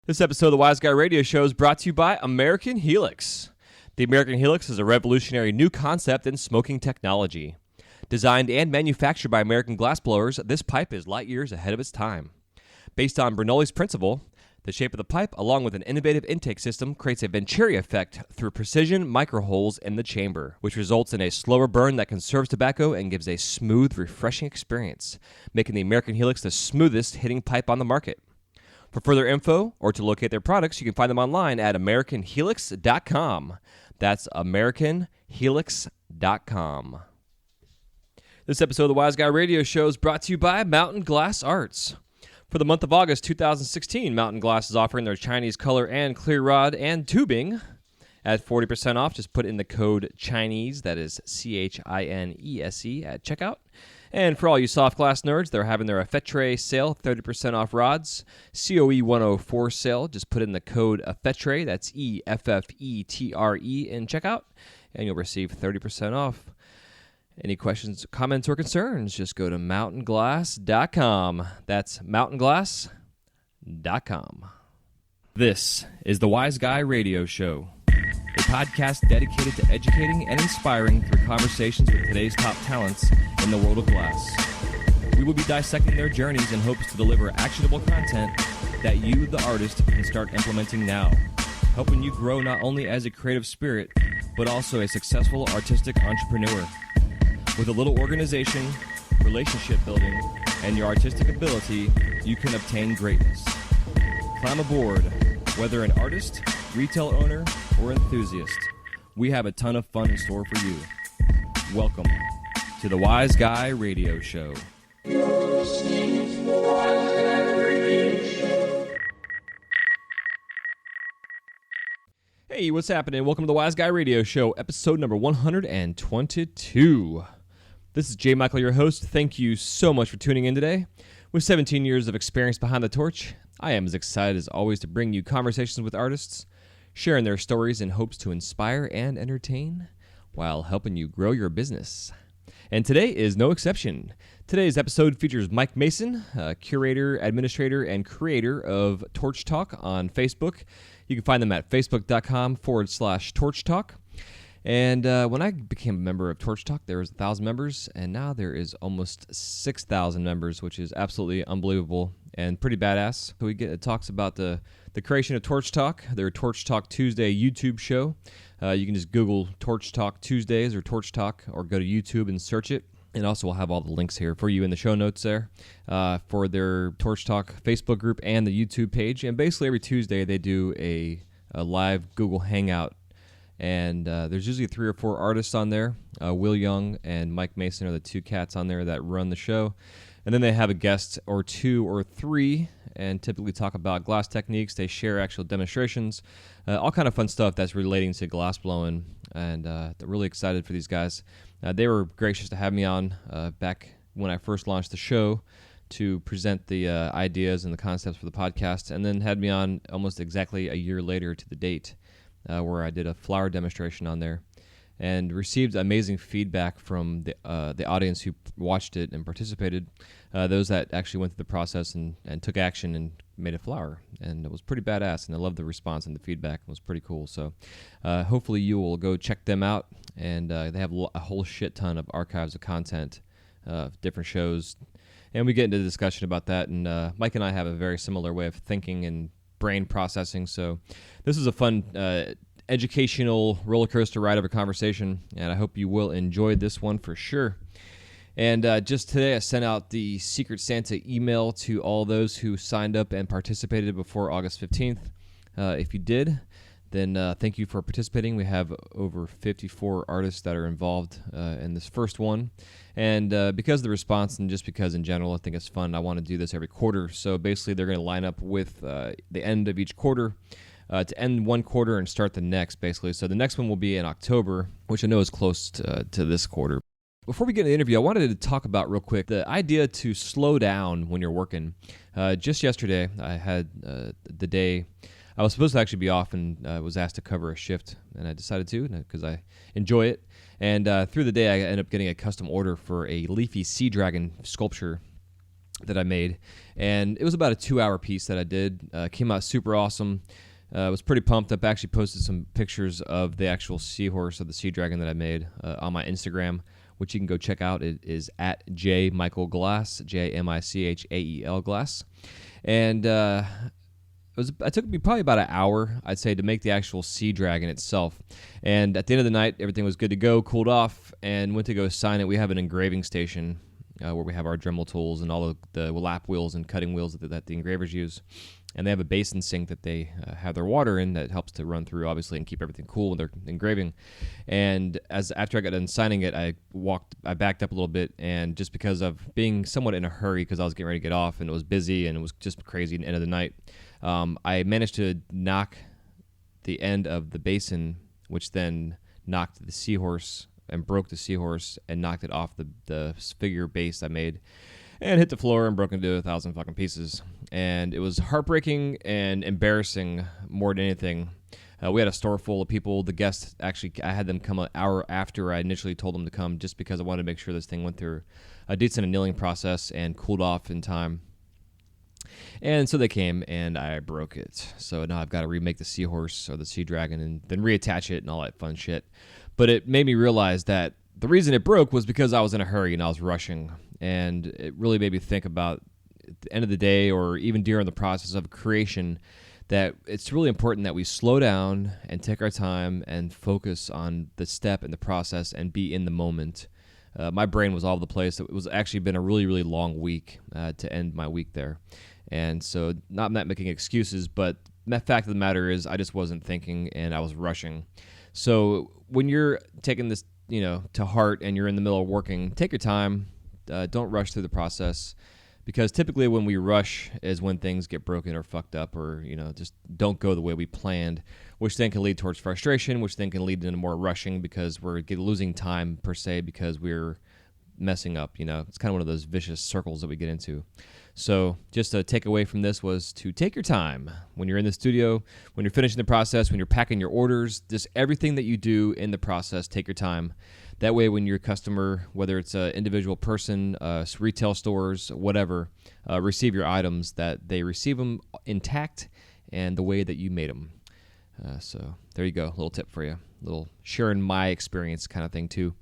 This episode of the Wise Guy Radio Show is brought to you by American Helix. The American Helix is a revolutionary new concept in smoking technology. Designed and manufactured by American glassblowers, this pipe is light years ahead of its time. Based on Bernoulli's principle, the shape of the pipe, along with an innovative intake system, creates a Venturi effect through precision micro-holes in the chamber, which results in a slower burn that conserves tobacco and gives a smooth, refreshing experience, making the American Helix the smoothest hitting pipe on the market. For further info or to locate their products, you can find them online at AmericanHelix.com. That's AmericanHelix.com. This episode of the Wise Guy Radio Show is brought to you by Mountain Glass Arts. For the month of August 2016, Mountain Glass is offering their Chinese color and clear rod and tubing at 40% off. Just put in the code CHINESE, that is CHINESE, at checkout. And for all you soft glass nerds, they're having their Effetre sale, 30% off rods. COE 104 sale, just put in the code Effetre, that's EFFETRE, in checkout, and you'll receive 30% off. Any questions, comments, or concerns, just go to mountainglass.com. That's mountainglass.com. This is the Wise Guy Radio Show, a podcast dedicated to educating and inspiring through conversations with today's top talents in the world of glass. We will be dissecting their journeys in hopes to deliver actionable content that you, the artist, can start implementing now, helping you grow not only as a creative spirit, but also a successful artistic entrepreneur. With a little organization, relationship building, and your artistic ability, you can obtain greatness. Climb aboard, whether an artist, retail owner, or enthusiast. We have a ton of fun in store for you. Welcome to the Wise Guy Radio Show. Hey, what's happening? Welcome to the Wise Guy Radio Show, episode number 122. This is Jay Michael, your host. Thank you so much for tuning in today. With 17 years of experience behind the torch, I am as excited as always to bring you conversations with artists, sharing their stories in hopes to inspire and entertain while helping you grow your business. And today is no exception. Today's episode features Mike Mason, curator, administrator, and creator of Torch Talk on Facebook. You can find them at facebook.com/Torch Talk. And when I became a member of Torch Talk, there was 1,000 members, and now there is almost 6,000 members, which is absolutely unbelievable and pretty badass. So it talks about the creation of Torch Talk, their Torch Talk Tuesday YouTube show. You can just Google Torch Talk Tuesdays or Torch Talk, or go to YouTube and search it. And also we'll have all the links here for you in the show notes there for their Torch Talk Facebook group and the YouTube page. And basically every Tuesday they do a live Google Hangout. And there's usually 3 or 4 artists on there. Will Young and Mike Mason are the 2 cats on there that run the show. And then they have a guest or 2 or 3 and typically talk about glass techniques. They share actual demonstrations, all kind of fun stuff that's relating to glass blowing. And they're really excited for these guys. They were gracious to have me on back when I first launched the show to present the ideas and the concepts for the podcast, and then had me on almost exactly a year later to the date, where I did a flower demonstration on there and received amazing feedback from the audience who watched it and participated, those that actually went through the process and took action and made a flower. And it was pretty badass, and I loved the response and the feedback. It was pretty cool. So hopefully you will go check them out, and they have a whole shit ton of archives of content, different shows, and we get into discussion about that. And Mike and I have a very similar way of thinking and brain processing, so this is a fun educational roller coaster ride of a conversation, and I hope you will enjoy this one for sure. And just today I sent out the Secret Santa email to all those who signed up and participated before August 15th. If you did, then thank you for participating. We have over 54 artists that are involved in this first one. And because of the response, and just because in general I think it's fun, I want to do this every quarter. So basically they're going to line up with the end of each quarter to end one quarter and start the next, basically. So the next one will be in October, which I know is close to this quarter. Before we get into the interview, I wanted to talk about real quick the idea to slow down when you're working. Just yesterday, I had the day I was supposed to actually be off, and was asked to cover a shift, and I decided to because I enjoy it. And through the day, I ended up getting a custom order for a leafy sea dragon sculpture that I made, and it was about a 2-hour piece that I did. Came out super awesome. I was pretty pumped up. I actually posted some pictures of the actual seahorse or the sea dragon that I made on my Instagram, which you can go check out. It is at jmichaelglass, JMICHAEL Glass, and it took me probably about an hour, I'd say, to make the actual sea dragon itself. And at the end of the night, everything was good to go, cooled off, and went to go sign it. We have an engraving station where we have our Dremel tools and all of the lap wheels and cutting wheels that the engravers use. And they have a basin sink that they have their water in that helps to run through, obviously, and keep everything cool when they're engraving. And after I got done signing it, I backed up a little bit, and just because of being somewhat in a hurry, because I was getting ready to get off, and it was busy, and it was just crazy at the end of the night, I managed to knock the end of the basin, which then knocked the seahorse and broke the seahorse and knocked it off the figure base I made, and hit the floor and broke into 1,000 fucking pieces. And it was heartbreaking and embarrassing more than anything. We had a store full of people. The guests, actually, I had them come an hour after I initially told them to come, just because I wanted to make sure this thing went through a decent annealing process and cooled off in time. And so they came, and I broke it. So now I've got to remake the seahorse or the sea dragon and then reattach it and all that fun shit. But it made me realize that the reason it broke was because I was in a hurry and I was rushing. And it really made me think about, at the end of the day, or even during the process of creation, that it's really important that we slow down and take our time and focus on the step and the process and be in the moment. My brain was all over the place. It was actually been a really, really long week to end my week there. And so I'm not making excuses, but the fact of the matter is I just wasn't thinking and I was rushing. So when you're taking this, to heart and you're in the middle of working, take your time. Don't rush through the process, because typically when we rush is when things get broken or fucked up, or just don't go the way we planned, which then can lead towards frustration, which then can lead into more rushing because we're losing time per se because we're messing up. It's kind of one of those vicious circles that we get into. So just a takeaway from this was to take your time when you're in the studio, when you're finishing the process, when you're packing your orders, just everything that you do in the process, take your time. That way, when your customer, whether it's an individual person, retail stores, whatever, receive your items, that they receive them intact and the way that you made them. So there you go, a little tip for you, a little sharing my experience kind of thing too.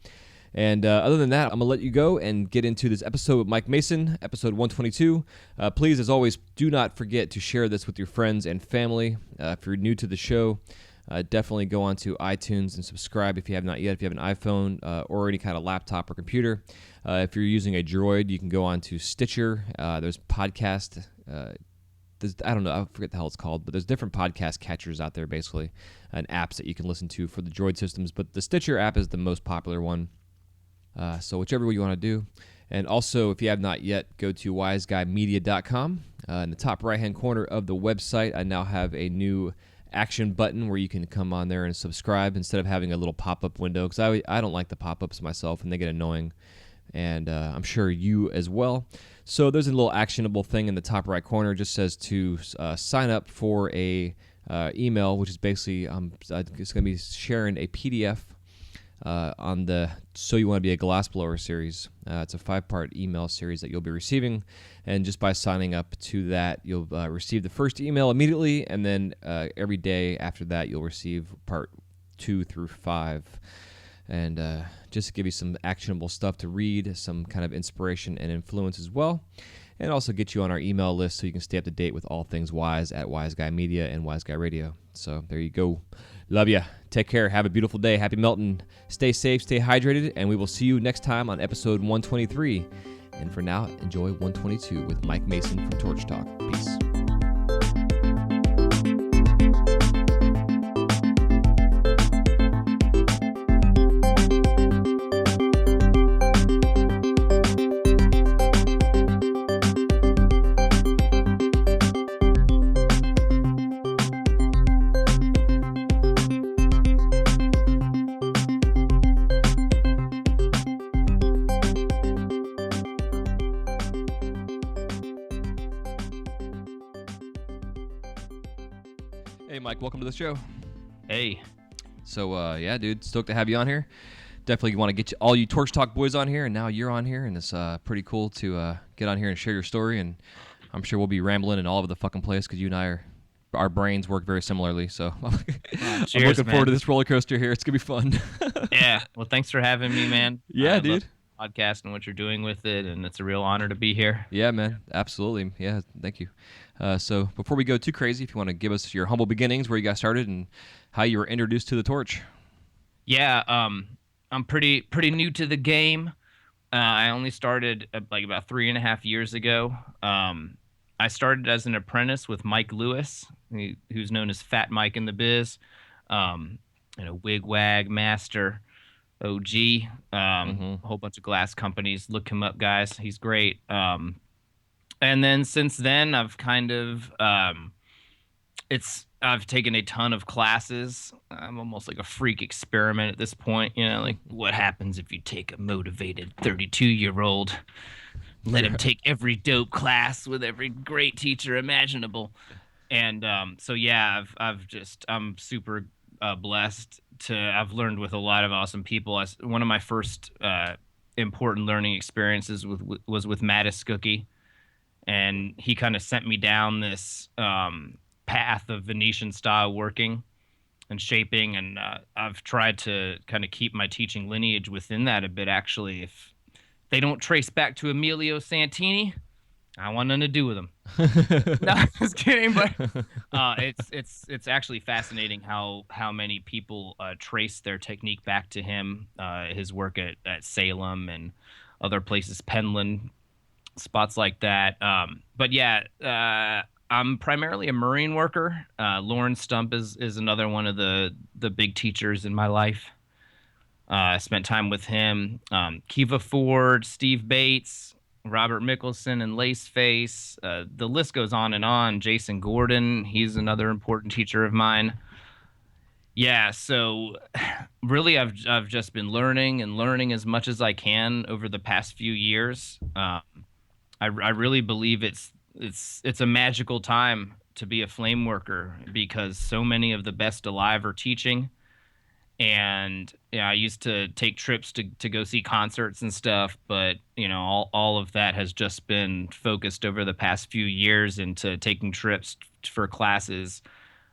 And other than that, I'm going to let you go and get into this episode with Mike Mason, episode 122. Please, as always, do not forget to share this with your friends and family. If you're new to the show, definitely go on to iTunes and subscribe if you have not yet. If you have an iPhone or any kind of laptop or computer. If you're using a Droid, you can go on to Stitcher. There's podcast. I don't know, I forget the hell it's called, but there's different podcast catchers out there, basically, and apps that you can listen to for the Droid systems. But the Stitcher app is the most popular one. So whichever way you want to do. And also, if you have not yet, go to wiseguymedia.com. In the top right-hand corner of the website, I now have a new action button where you can come on there and subscribe instead of having a little pop-up window, because I don't like the pop-ups myself, and they get annoying. And I'm sure you as well. So there's a little actionable thing in the top right corner. It just says to sign up for a email, which is basically it's going to be sharing a PDF on the So You Want to Be a Glassblower series. It's a 5-part email series that you'll be receiving, and just by signing up to that, you'll receive the first email immediately, and then every day after that, you'll receive part 2 through 5, and just to give you some actionable stuff to read, some kind of inspiration and influence as well, and also get you on our email list so you can stay up to date with all things Wise at Wise Guy Media and Wise Guy Radio. So there you go. Love ya. Take care. Have a beautiful day. Happy melting. Stay safe, stay hydrated, and we will see you next time on episode 123. And for now, enjoy 122 with Mike Mason from Torch Talk. Peace. Hey, Mike, welcome to the show. Hey. So, yeah, dude, stoked to have you on here. definitely want to get all you Torch Talk boys on here, and now you're on here, and it's pretty cool to get on here and share your story. And I'm sure we'll be rambling and all over the fucking place because you and I our brains work very similarly. So Cheers, I'm looking man. forward to this roller coaster here. It's gonna be fun. Yeah. Well, thanks for having me, man. Yeah, I dude. love the podcast and what you're doing with it, and it's a real honor to be here. Yeah, man. Absolutely. Yeah, thank you. So before we go too crazy, if you want to give us your humble beginnings, where you got started, and how you were introduced to the torch. Yeah. I'm pretty new to the game. I only started like about 3.5 years ago. I started as an apprentice with Mike Lewis, who's known as Fat Mike in the biz, wig-wag master, OG, a whole bunch of glass companies. Look him up, guys. He's great. And then since then, I've kind of I've taken a ton of classes. I'm almost like a freak experiment at this point. Like what happens if you take a motivated 32-year-old, let him take every dope class with every great teacher imaginable. And so yeah, I'm super blessed I've learned with a lot of awesome people. One of my first important learning experiences was with Mattis Cookie, and he kind of sent me down this path of Venetian style working and shaping, and I've tried to kind of keep my teaching lineage within that a bit. Actually, if they don't trace back to Emilio Santini, I want nothing to do with them. No, just kidding. But it's actually fascinating how many people trace their technique back to him. His work at Salem and other places, Penland, spots like that. But yeah, I'm primarily a marine worker. Lawrence Stump is another one of the big teachers in my life. I spent time with him. Kiva Ford, Steve Bates, Robert Mickelson, and Laceface. The list goes on and on. Jason Gordon, he's another important teacher of mine. Yeah, so really I've just been learning as much as I can over the past few years. I really believe it's a magical time to be a flame worker because so many of the best alive are teaching. And I used to take trips to go see concerts and stuff, but all of that has just been focused over the past few years into taking trips for classes.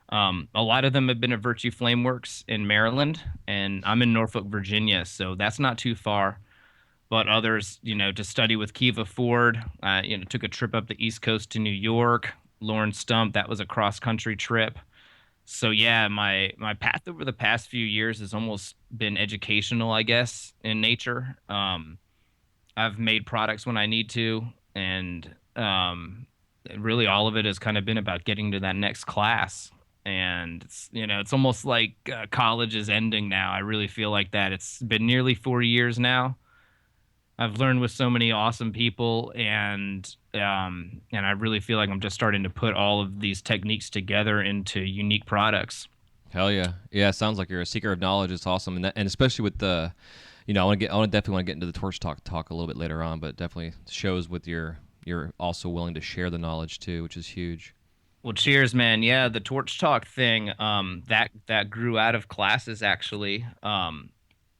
A lot of them have been at Virtue Flameworks in Maryland, and I'm in Norfolk, Virginia, so that's not too far. But others, to study with Kiva Ford, took a trip up the East Coast to New York. Lawrence Stump, that was a cross-country trip. So yeah, my path over the past few years has almost been educational, I guess, in nature. I've made products when I need to, and really all of it has kind of been about getting to that next class. And it's almost like college is ending now. I really feel like that. It's been nearly 4 years now. I've learned with so many awesome people, and I really feel like I'm just starting to put all of these techniques together into unique products. Hell yeah, yeah! It sounds like you're a seeker of knowledge. It's awesome, and especially with the, I definitely want to get into the torch talk a little bit later on, but definitely shows with you're also willing to share the knowledge too, which is huge. Well, cheers, man. Yeah, the torch talk thing, that grew out of classes actually.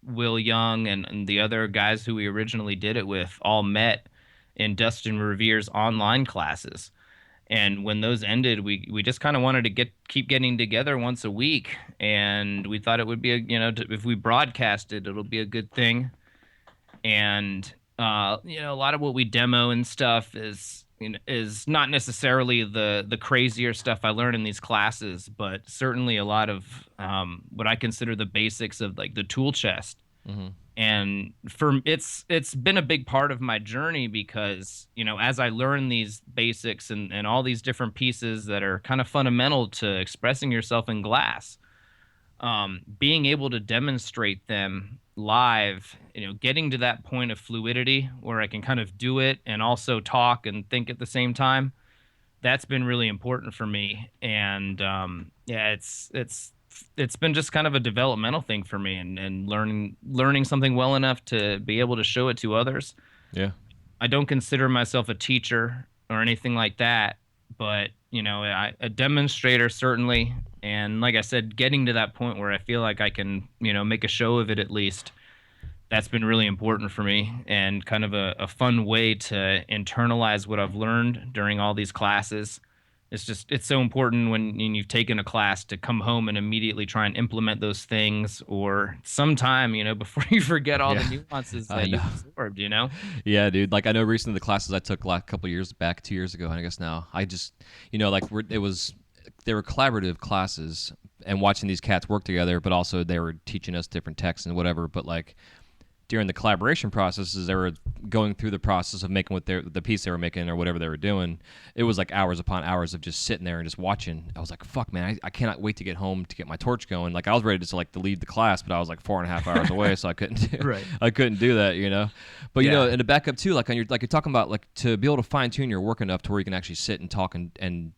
Will Young and the other guys who we originally did it with all met in Dustin Revere's online classes. And when those ended, we just kind of wanted to keep getting together once a week. And we thought it would be if we broadcast it, it'll be a good thing. And, a lot of what we demo and stuff is not necessarily the crazier stuff I learned in these classes, but certainly a lot of what I consider the basics of like the tool chest. Mm-hmm. And it's been a big part of my journey because, as I learn these basics and all these different pieces that are kind of fundamental to expressing yourself in glass, being able to demonstrate them live, getting to that point of fluidity where I can kind of do it and also talk and think at the same time, that's been really important for me. And yeah, it's been just kind of a developmental thing for me and learning something well enough to be able to show it to others. Yeah. I don't consider myself a teacher or anything like that, but a demonstrator certainly. And like I said, getting to that point where I feel like I can, make a show of it at least that's been really important for me and kind of a fun way to internalize what I've learned during all these classes. It's so important when you've taken a class to come home and immediately try and implement those things or sometime, before you forget all the Yeah, nuances I that know. you've absorbed. Yeah, dude. Like I know recently the classes I took like a couple years back, 2 years ago, and I guess now I just, like they were collaborative classes and watching these cats work together, but also they were teaching us different texts and whatever. But like during the collaboration processes, they were going through the process of making the piece they were making or whatever they were doing. It was like hours upon hours of just sitting there and just watching. I was like, fuck, man, I cannot wait to get home to get my torch going. Like I was ready to leave the class, but I was like 4.5 hours away, so I couldn't do, Right. I couldn't do that. But Yeah. and to back up too, like you're talking about like to be able to fine tune your work enough to where you can actually sit and talk and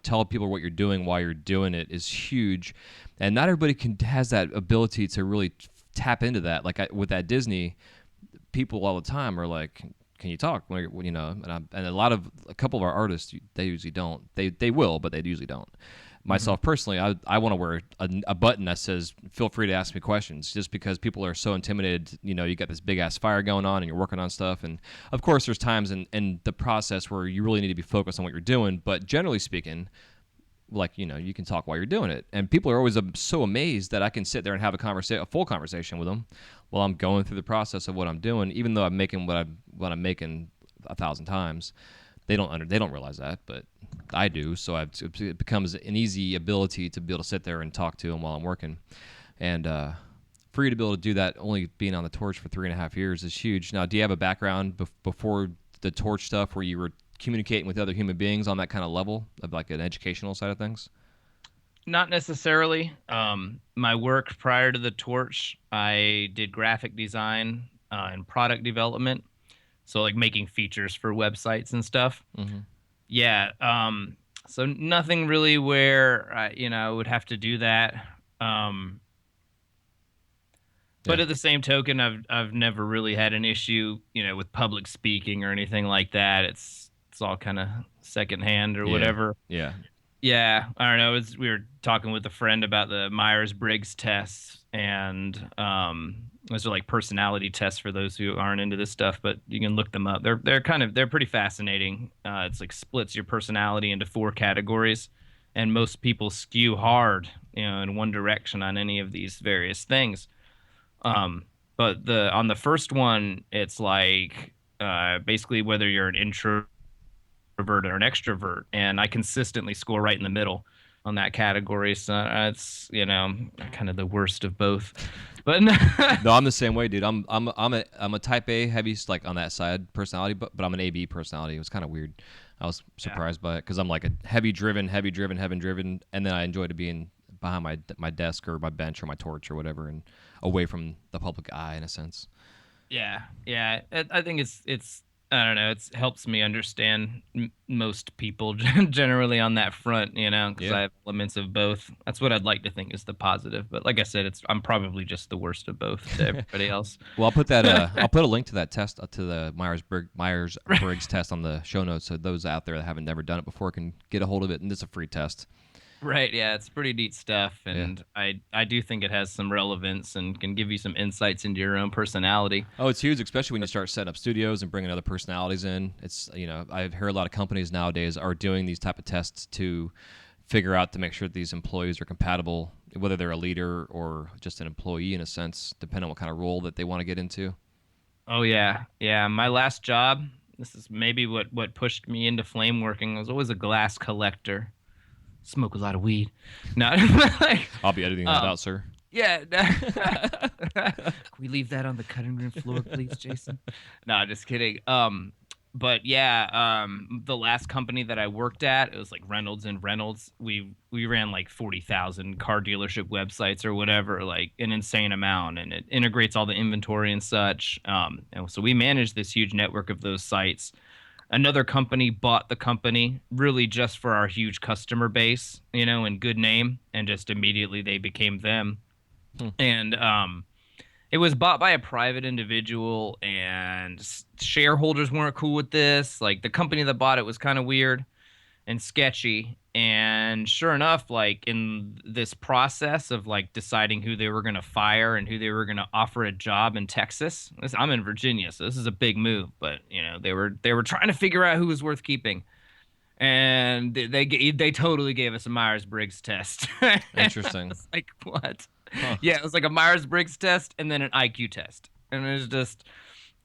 tell people what you're doing while you're doing it is huge, and not everybody has that ability to really tap into that. Like with that Disney, people all the time are like, "Can you talk?" And a couple of our artists, they usually don't. They will, but they usually don't. Myself personally, I want to wear a button that says "Feel free to ask me questions," just because people are so intimidated. You got this big ass fire going on, and you're working on stuff, and of course, there's times in the process where you really need to be focused on what you're doing. But generally speaking, like you can talk while you're doing it, and people are always so amazed that I can sit there and have a full conversation with them while I'm going through the process of what I'm doing, even though I'm making what I'm making 1,000 times. They don't realize that, but I do. So it becomes an easy ability to be able to sit there and talk to them while I'm working, and for you to be able to do that, only being on the torch for 3.5 years is huge. Now, do you have a background before the torch stuff where you were communicating with other human beings on that kind of level of like an educational side of things? Not necessarily. My work prior to the torch, I did graphic design and product development. So like making features for websites and stuff. Mm-hmm. Yeah. So nothing really where I would have to do that. But Yeah. at the same token, I've never really had an issue, with public speaking or anything like that. It's all kind of secondhand or Yeah. whatever. Yeah. Yeah, I don't know. We were talking with a friend about the Myers-Briggs tests, and those are like personality tests for those who aren't into this stuff, but you can look them up. They're pretty fascinating. It's like splits your personality into 4 categories, and most people skew hard, in one direction on any of these various things. But on the first one, it's like basically whether you're an introvert or an extrovert, and I consistently score right in the middle on that category. So it's kind of the worst of both. But No, I'm the same way, dude. I'm a type A heavy, like on that side personality, but I'm an AB personality. It was kind of weird. I was surprised by it because I'm like a heavy driven, and then I enjoyed being behind my desk or my bench or my torch or whatever, and away from the public eye in a sense. yeah, I think it's I don't know. It helps me understand most people generally on that front, because Yeah. I have elements of both. That's what I'd like to think is the positive. But like I said, I'm probably just the worst of both to everybody else. Well, I'll put that. I'll put a link to that test to the Myers-Briggs test on the show notes, so those out there that haven't never done it before can get a hold of it, and it's a free test. Right, yeah, it's pretty neat stuff, and I do think it has some relevance and can give you some insights into your own personality. Oh, it's huge, especially when you start setting up studios and bringing other personalities in. It's I've heard a lot of companies nowadays are doing these type of tests to figure out to make sure that these employees are compatible, whether they're a leader or just an employee in a sense, depending on what kind of role that they want to get into. Oh yeah, yeah. My last job, this is maybe what pushed me into flame working. I was always a glass collector. Smoke a lot of weed. No, like, I'll be editing that out, sir. yeah. Can we leave that on the cutting room floor, please, Jason? No, just kidding. But yeah, the last company that I worked at, it was like Reynolds and Reynolds. We ran like 40,000 car dealership websites or whatever, like an insane amount, and it integrates all the inventory and such. And so we managed this huge network of those sites. Another company bought the company really just for our huge customer base, and good name, and just immediately they became them. And it was bought by a private individual, and shareholders weren't cool with this. Like the company that bought it was kind of weird. and sketchy. And sure enough, like in this process of like deciding who they were going to fire and who they were going to offer a job in Texas, I'm in Virginia, so this is a big move, but they were trying to figure out who was worth keeping. And they totally gave us a Myers-Briggs test. Interesting. It's like, what? Huh. Yeah, it was like a Myers-Briggs test and then an IQ test. And it was just,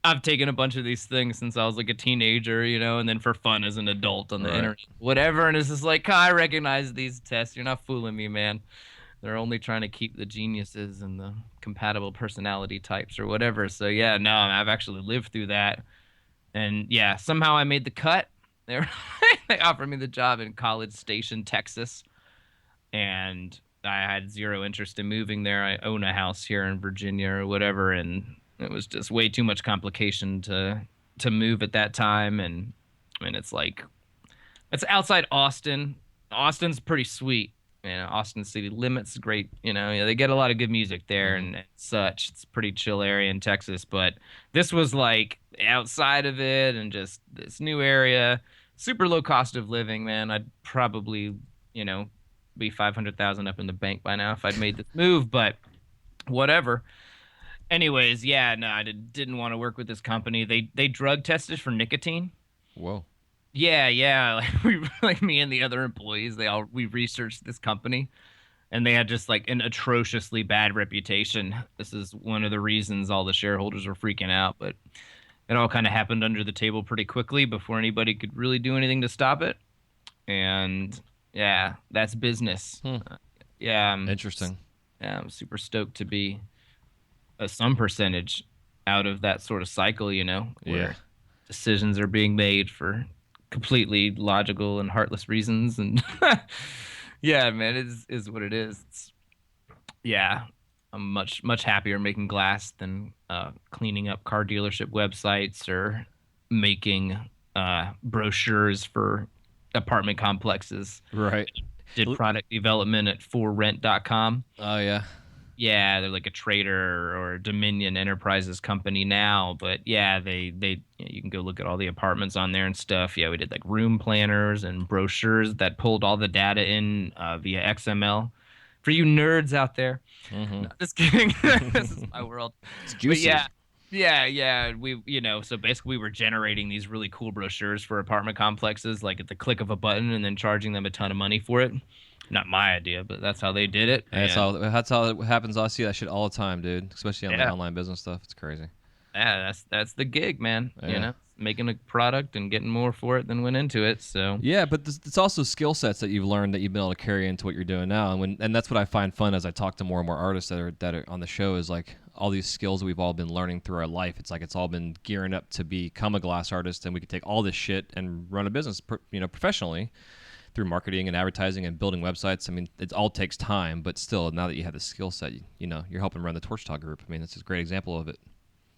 I've taken a bunch of these things since I was like a teenager, and then for fun as an adult on the internet, whatever. And it's just like, I recognize these tests. You're not fooling me, man. They're only trying to keep the geniuses and the compatible personality types or whatever. So yeah, no, I've actually lived through that. And yeah, somehow I made the cut. They they offered me the job in College Station, Texas, and I had zero interest in moving there. I own a house here in Virginia or whatever, and it was just way too much complication to move at that time. And it's like, it's outside Austin. Austin's pretty sweet. Austin City Limits, great. They get a lot of good music there and such. It's a pretty chill area in Texas, but this was like outside of it and just this new area, super low cost of living, man. I'd probably, be 500,000 up in the bank by now if I'd made this move, but whatever. Anyways, yeah, no, I didn't want to work with this company. They drug tested for nicotine. Whoa. Yeah. Like me and the other employees, we researched this company, and they had just like an atrociously bad reputation. This is one of the reasons all the shareholders were freaking out, but it all kind of happened under the table pretty quickly before anybody could really do anything to stop it. And yeah, that's business. Yeah. Interesting. Yeah, I'm super stoked to be some percentage out of that sort of cycle, where decisions are being made for completely logical and heartless reasons. And yeah, man, it is what it is. Yeah, I'm much happier making glass than cleaning up car dealership websites or making brochures for apartment complexes. Right. Did product development at forrent.com. Oh yeah. Yeah, they're like a Trader or a Dominion Enterprises company now, but yeah, they you can go look at all the apartments on there and stuff. Yeah, we did like room planners and brochures that pulled all the data in via XML. For you nerds out there, no, just kidding. This is my world. It's juicy. But yeah. We so basically we were generating these really cool brochures for apartment complexes, like at the click of a button, and then charging them a ton of money for it. Not my idea, but that's how they did it. That's how it happens. I see that shit all the time, dude. Especially on the online business stuff. It's crazy. Yeah, that's the gig, man. Making a product and getting more for it than went into it. So yeah, but it's also skill sets that you've learned that you've been able to carry into what you're doing now. And that's what I find fun as I talk to more and more artists that are on the show, is like all these skills we've all been learning through our life. It's like it's all been gearing up to become a glass artist, and we could take all this shit and run a business, professionally, through marketing and advertising and building websites. I mean, it all takes time, but still, now that you have the skill set, you're helping run the Torch Talk group. I mean, that's a great example of it.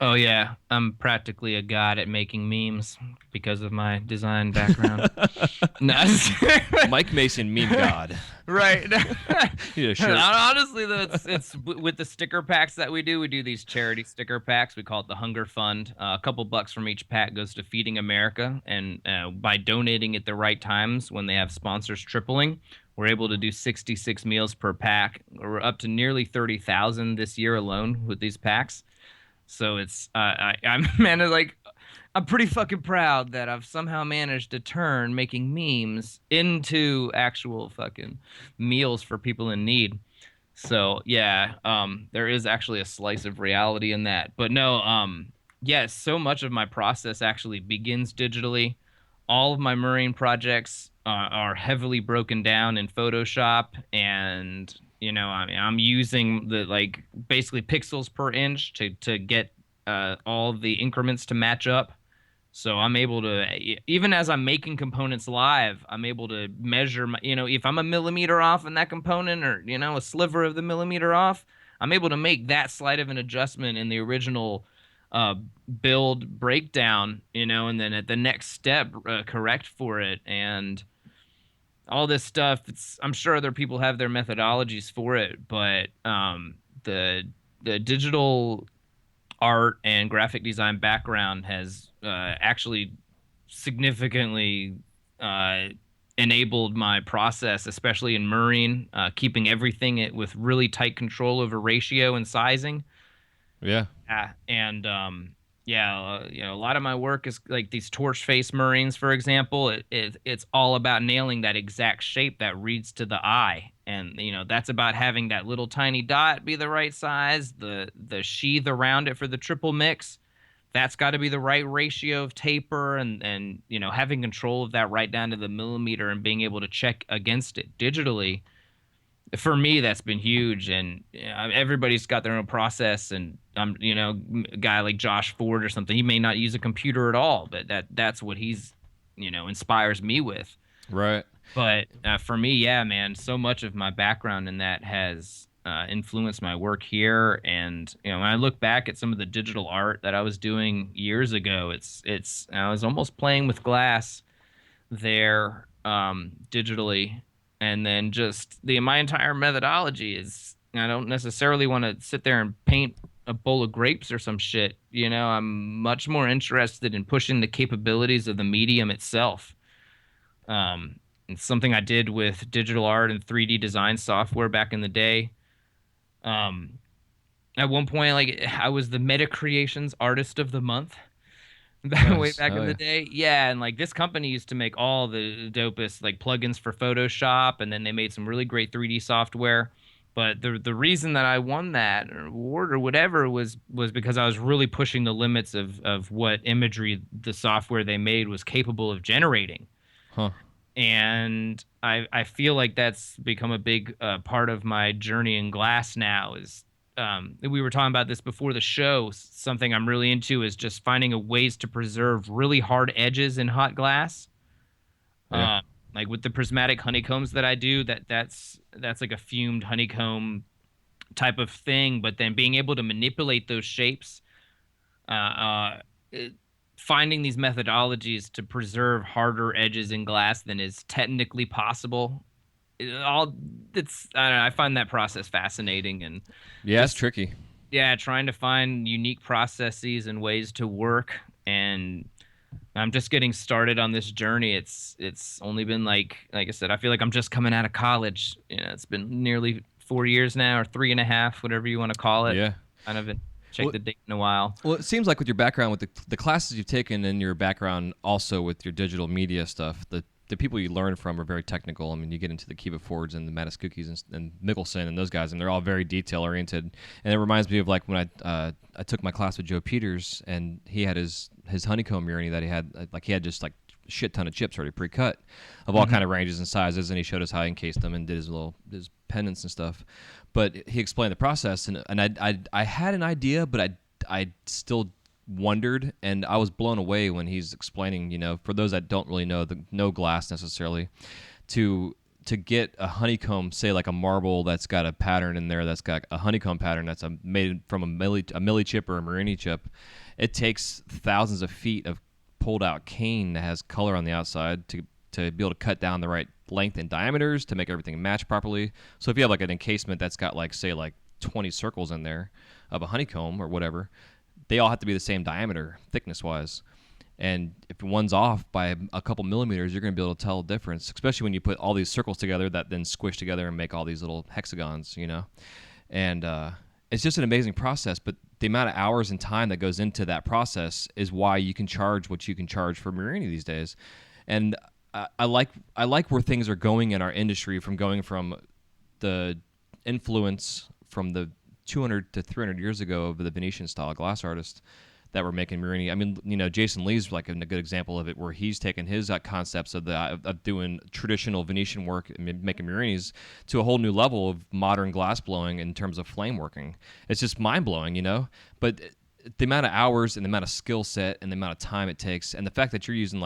Oh yeah, I'm practically a god at making memes because of my design background. Mike Mason, meme god. Right. Yeah, sure. Honestly, though, it's with the sticker packs that we do these charity sticker packs. We call it the Hunger Fund. A couple bucks from each pack goes to Feeding America, and by donating at the right times when they have sponsors tripling, we're able to do 66 meals per pack. We're up to nearly 30,000 this year alone with these packs. So it's I'm pretty fucking proud that I've somehow managed to turn making memes into actual fucking meals for people in need. So yeah, there is actually a slice of reality in that. But no, so much of my process actually begins digitally. All of my marine projects are heavily broken down in Photoshop, and I'm using the basically pixels per inch to get all the increments to match up. So I'm able to, even as I'm making components live, I'm able to measure if I'm a millimeter off in that component, or a sliver of the millimeter off, I'm able to make that slight of an adjustment in the original build breakdown, and then at the next step correct for it. And all this stuff, I'm sure other people have their methodologies for it, but the digital art and graphic design background has actually significantly enabled my process, especially in Marine, keeping everything with really tight control over ratio and sizing. Yeah. And a lot of my work is like these torch face Marines, for example. It's all about nailing that exact shape that reads to the eye, and that's about having that little tiny dot be the right size, the sheath around it for the triple mix. That's got to be the right ratio of taper, and having control of that right down to the millimeter and being able to check against it digitally. For me, that's been huge, and everybody's got their own process. And a guy like Josh Ford or something, he may not use a computer at all, but that's what he's inspires me with. Right. But for me, yeah, man, so much of my background in that has influenced my work here. And when I look back at some of the digital art that I was doing years ago, it's I was almost playing with glass there digitally. And then just my entire methodology is, I don't necessarily want to sit there and paint a bowl of grapes or some shit. I'm much more interested in pushing the capabilities of the medium itself. It's something I did with digital art and 3D design software back in the day. At one point, like, I was the Meta Creations Artist of the Month. Way back in the day. Yeah, and like this company used to make all the dopest like plugins for Photoshop, and then they made some really great 3D software. But the reason that I won that award or whatever was because I was really pushing the limits of what imagery the software they made was capable of generating. Huh. And I feel like that's become a big part of my journey in glass now. Is we were talking about this before the show. Something I'm really into is just finding ways to preserve really hard edges in hot glass. Yeah. Like with the prismatic honeycombs that I do, that's like a fumed honeycomb type of thing. But then being able to manipulate those finding these methodologies to preserve harder edges in glass than is technically possible. I don't know, I find that process fascinating, and yeah, it's tricky. Yeah, trying to find unique processes and ways to work, and I'm just getting started on this journey. It's only been like I said, I feel like I'm just coming out of college. It's been nearly 4 years now, or 3.5, whatever you want to call it. Yeah, I haven't checked the date in a while. Well, it seems like with your background, with the classes you've taken, and your background also with your digital media stuff, the people you learn from are very technical. I mean, you get into the Kiva Fords and the Mataskukis and Mickelson and those guys, and they're all very detail oriented. And it reminds me of like when I took my class with Joe Peters, and he had his honeycomb Murini that he had just like a shit ton of chips already pre-cut of all kind of ranges and sizes, and he showed us how he encased them and did his pendants and stuff. But he explained the process, and I had an idea, but I still wondered, and I was blown away when he's explaining, for those that don't really know glass necessarily, to get a honeycomb, say like a marble that's got a pattern in there, that's got a honeycomb pattern that's made from a milli chip or a Marini chip. It takes thousands of feet of pulled out cane that has color on the outside to be able to cut down the right length and diameters to make everything match properly. So if you have like an encasement that's got like 20 circles in there of a honeycomb or whatever, they all have to be the same diameter, thickness-wise. And if one's off by a couple millimeters, you're going to be able to tell the difference, especially when you put all these circles together that then squish together and make all these little hexagons, And it's just an amazing process, but the amount of hours and time that goes into that process is why you can charge what you can charge for Marini these days. And I like where things are going in our industry, from going from the influence from the 200 to 300 years ago of the Venetian style glass artists that were making Marini. I mean, Jason Lee's like a good example of it, where he's taken his concepts of doing traditional Venetian work and making Marinis to a whole new level of modern glass blowing in terms of flame working. It's just mind blowing, But the amount of hours and the amount of skill set and the amount of time it takes, and the fact that you're using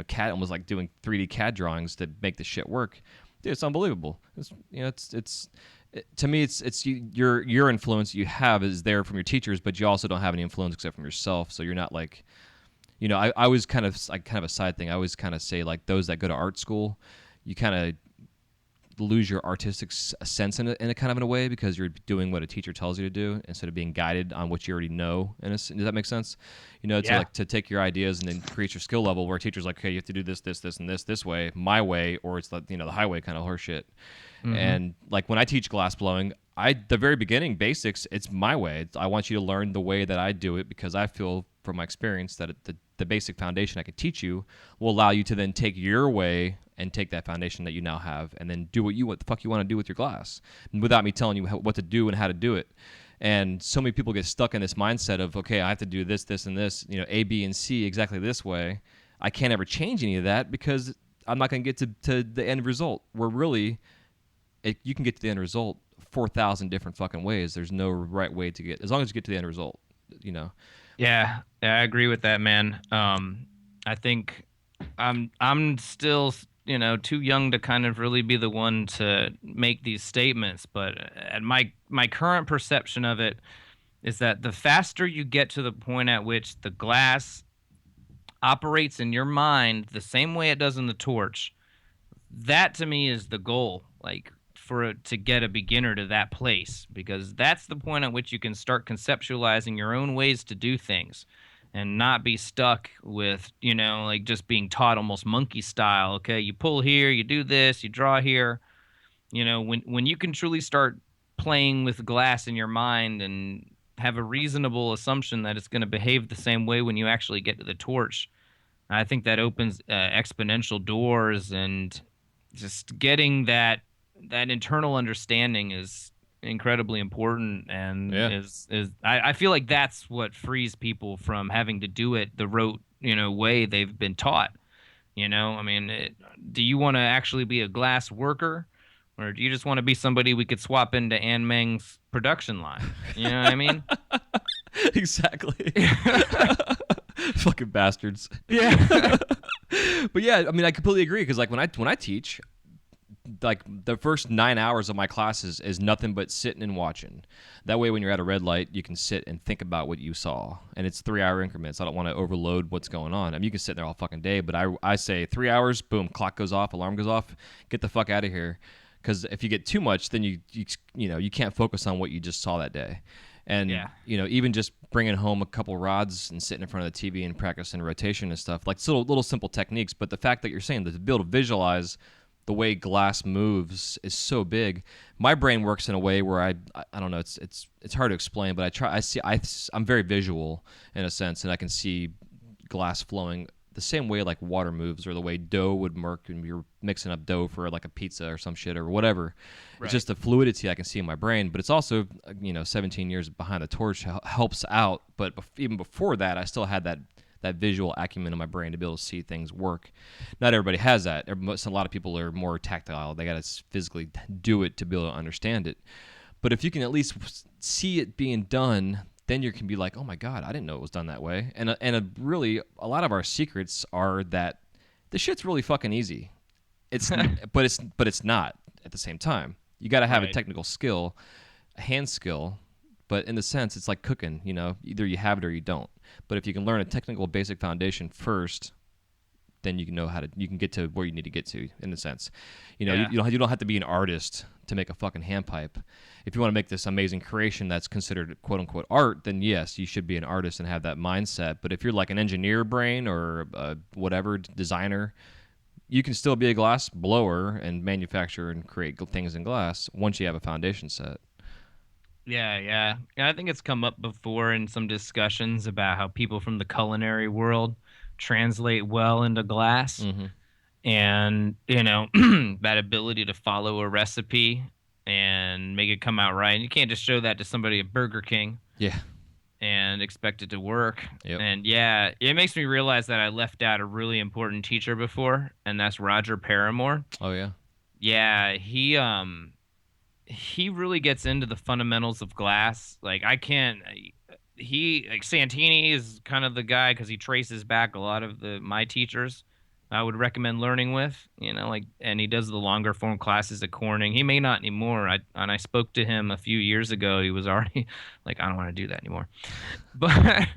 CAD, almost like doing 3D CAD drawings to make the shit work, dude, it's unbelievable. To me, it's your influence you have is there from your teachers, but you also don't have any influence except from yourself. So you're not like, I always kind of a side thing. I always kind of say like those that go to art school, you kind of lose your artistic sense in a kind of in a way, because you're doing what a teacher tells you to do instead of being guided on what you already know. Does that make sense? To take your ideas and then create your skill level, where a teacher's like, okay, you have to do this, this, this, and this way, my way, or it's like, the highway kind of horseshit. And like when I teach glass blowing, the very beginning basics, it's my way. I want you to learn the way that I do it, because I feel from my experience that the basic foundation I could teach you will allow you to then take your way and take that foundation that you now have and then do what the fuck you want to do with your glass, without me telling you what to do and how to do it. And so many people get stuck in this mindset of, okay, I have to do this, this, and this, A, B, and C exactly this way. I can't ever change any of that, because I'm not going to get to the end result, where really you can get to the end result 4,000 different fucking ways. There's no right way to get, as long as you get to the end result, Yeah, I agree with that, man. I think I'm still, too young to kind of really be the one to make these statements, but at my current perception of it is that the faster you get to the point at which the glass operates in your mind the same way it does in the torch, that to me is the goal. Like, for it to get a beginner to that place, because that's the point at which you can start conceptualizing your own ways to do things and not be stuck with, like just being taught almost monkey style. Okay, you pull here, you do this, you draw here. When you can truly start playing with glass in your mind and have a reasonable assumption that it's going to behave the same way when you actually get to the torch, I think that opens exponential doors, and just getting that internal understanding is incredibly important, and I feel like that's what frees people from having to do it the rote way they've been taught. I mean, do you want to actually be a glass worker, or do you just want to be somebody we could swap into Ann Meng's production line? You know what I mean? Exactly. Fucking bastards. Yeah. But yeah, I mean, I completely agree, because like when I teach, like the first 9 hours of my classes is nothing but sitting and watching. That way, when you're at a red light, you can sit and think about what you saw. And it's 3-hour increments. I don't want to overload what's going on. I mean, you can sit there all fucking day, but I say 3 hours, boom, clock goes off, alarm goes off, get the fuck out of here. Because if you get too much, then you can't focus on what you just saw that day. And even just bringing home a couple rods and sitting in front of the TV and practicing rotation and stuff, like little simple techniques. But the fact that you're saying that to be able to visualize the way glass moves is so big. My brain works in a way where I don't know, it's hard to explain, but I'm very visual in a sense, and I can see glass flowing the same way like water moves, or the way dough would work when you're mixing up dough for like a pizza or some shit or whatever. Right. It's just the fluidity I can see in my brain, but it's also 17 years behind the torch helps out. But even before that, I still had that visual acumen in my brain to be able to see things work. Not everybody has that. A lot of people are more tactile. They got to physically do it to be able to understand it. But if you can at least see it being done, then you can be like, oh my God, I didn't know it was done that way. And really, a lot of our secrets are that the shit's really fucking easy. It's but it's not at the same time. You got to have a technical skill, a hand skill. But in the sense, it's like cooking, either you have it or you don't. But if you can learn a technical basic foundation first, then you can get to where you need to get to, in a sense. You don't have to be an artist to make a fucking handpipe. If you want to make this amazing creation that's considered quote unquote art, then yes, you should be an artist and have that mindset. But if you're like an engineer brain or whatever designer, you can still be a glass blower and manufacture and create things in glass once you have a foundation set. Yeah. I think it's come up before in some discussions about how people from the culinary world translate well into glass. Mm-hmm. And, that ability to follow a recipe and make it come out right. And you can't just show that to somebody at Burger King. Yeah. And expect it to work. Yep. And yeah, it makes me realize that I left out a really important teacher before, and that's Roger Paramore. Oh, yeah. Yeah, he really gets into the fundamentals of glass. Like Santini is kind of the guy, because he traces back a lot of my teachers I would recommend learning with, and he does the longer form classes at Corning. He may not anymore. I spoke to him a few years ago. He was already like, I don't want to do that anymore. But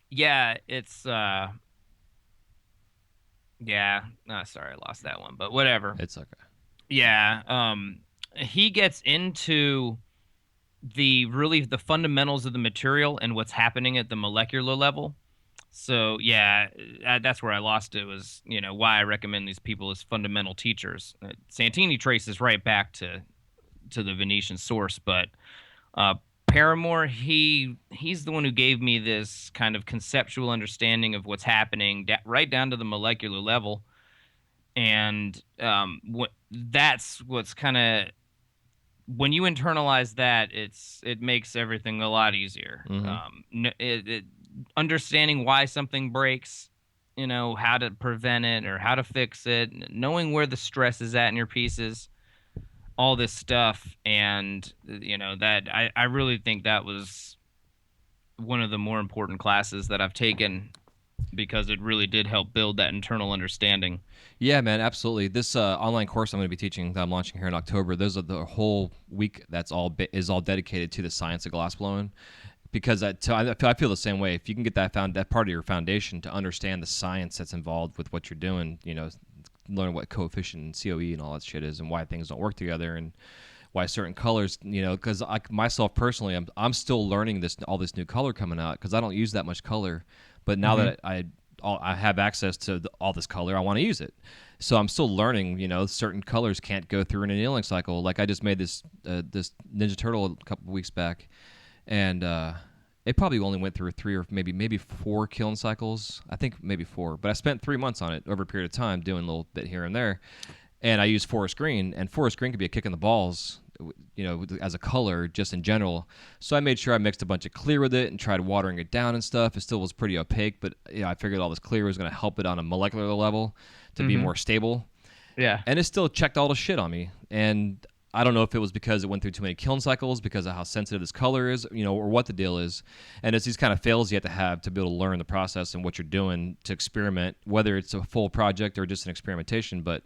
yeah, it's yeah. Oh, sorry, I lost that one, but whatever. It's okay. Yeah. He gets into the fundamentals of the material and what's happening at the molecular level. So yeah, that's where I lost it. Was why I recommend these people as fundamental teachers. Santini traces right back to the Venetian source, but uh, Paramore, he's the one who gave me this kind of conceptual understanding of what's happening right down to the molecular level, and that's what's kind of when you internalize that, it makes everything a lot easier. Mm-hmm. Understanding why something breaks, how to prevent it or how to fix it, knowing where the stress is at in your pieces, all this stuff, and that I really think that was one of the more important classes that I've taken because it really did help build that internal understanding. Yeah, man, absolutely. This online course I'm going to be teaching that I'm launching here in October. Those are the whole week. That's all is all dedicated to the science of glass blowing, because I feel the same way. If you can get that part of your foundation to understand the science that's involved with what you're doing, learn what coefficient and COE and all that shit is, and why things don't work together, and why certain colors, because myself personally, I'm still learning all this new color coming out because I don't use that much color, but now that I have access to all this color, I want to use it. So I'm still learning. Certain colors can't go through an annealing cycle. Like I just made this Ninja Turtle a couple of weeks back, and it probably only went through 3 or maybe 4 kiln cycles. I think maybe 4, but I spent 3 months on it over a period of time, doing a little bit here and there. And I use forest green, and forest green could be a kick in the balls, as a color just in general. So I made sure I mixed a bunch of clear with it and tried watering it down and stuff. It still was pretty opaque, but I figured all this clear was going to help it on a molecular level to be more stable. Yeah. And it still checked all the shit on me. And I don't know if it was because it went through too many kiln cycles, because of how sensitive this color is, or what the deal is. And it's these kind of fails you have to be able to learn the process and what you're doing to experiment, whether it's a full project or just an experimentation. But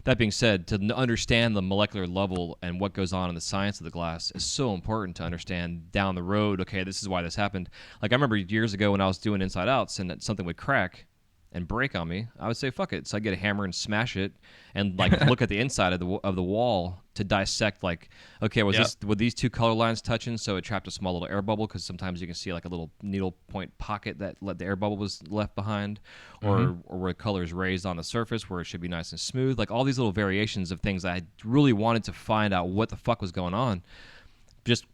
that being said, to understand the molecular level and what goes on in the science of the glass is so important to understand down the road. Okay, this is why this happened. Like I remember years ago when I was doing inside outs and something would crack and break on me, I would say fuck it. So I'd get a hammer and smash it and look at the inside of the wall to dissect, like, okay, were these 2 color lines touching, so it trapped a small little air bubble, because sometimes you can see like a little needle point pocket that the air bubble was left behind, or where colors raised on the surface where it should be nice and smooth. Like all these little variations of things I really wanted to find out what the fuck was going on, just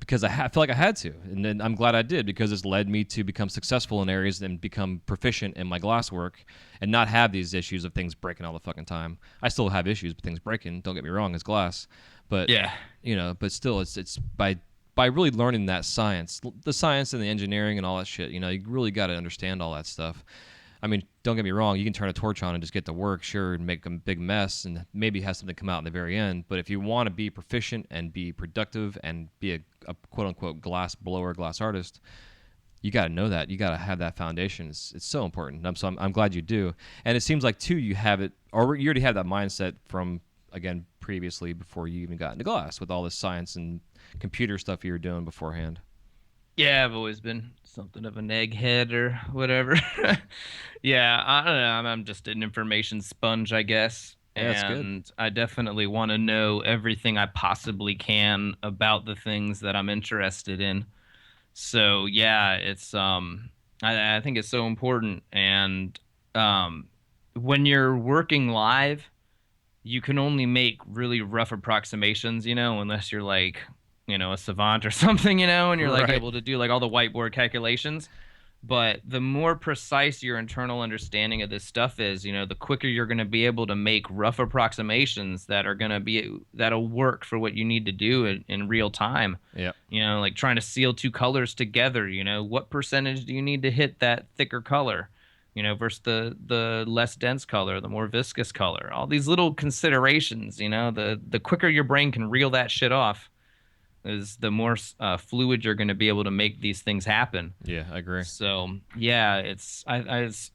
because I feel like I had to, and then I'm glad I did, because it's led me to become successful in areas and become proficient in my glass work, and not have these issues of things breaking all the fucking time. I still have issues with things breaking. Don't get me wrong, as glass, but Yeah. but still, it's by really learning that science, the science and the engineering and all that shit. You really got to understand all that stuff. I mean, don't get me wrong, you can turn a torch on and just get to work, sure, and make a big mess and maybe have something come out in the very end. But if you want to be proficient and be productive and be a quote-unquote glass blower, glass artist, you got to know that. You got to have that foundation. It's so important. I'm glad you do. And it seems like, too, you have it, or you already have that mindset from, again, previously, before you even got into glass, with all this science and computer stuff you were doing beforehand. Yeah, I've always been something of an egghead or whatever. Yeah, I don't know. I'm just an information sponge, I guess. Yeah, that's good. And I definitely want to know everything I possibly can about the things that I'm interested in. So yeah, it's I think it's so important. And when you're working live, you can only make really rough approximations, unless you're like, a savant or something, and you're like Right. able to do like all the whiteboard calculations. But the more precise your internal understanding of this stuff is, the quicker you're going to be able to make rough approximations that'll work for what you need to do in real time. Yeah. Like trying to seal 2 colors together, what percentage do you need to hit that thicker color? Versus the less dense color, the more viscous color. All these little considerations, the quicker your brain can reel that shit off, is the more fluid you're going to be able to make these things happen. Yeah, I agree. So yeah, it's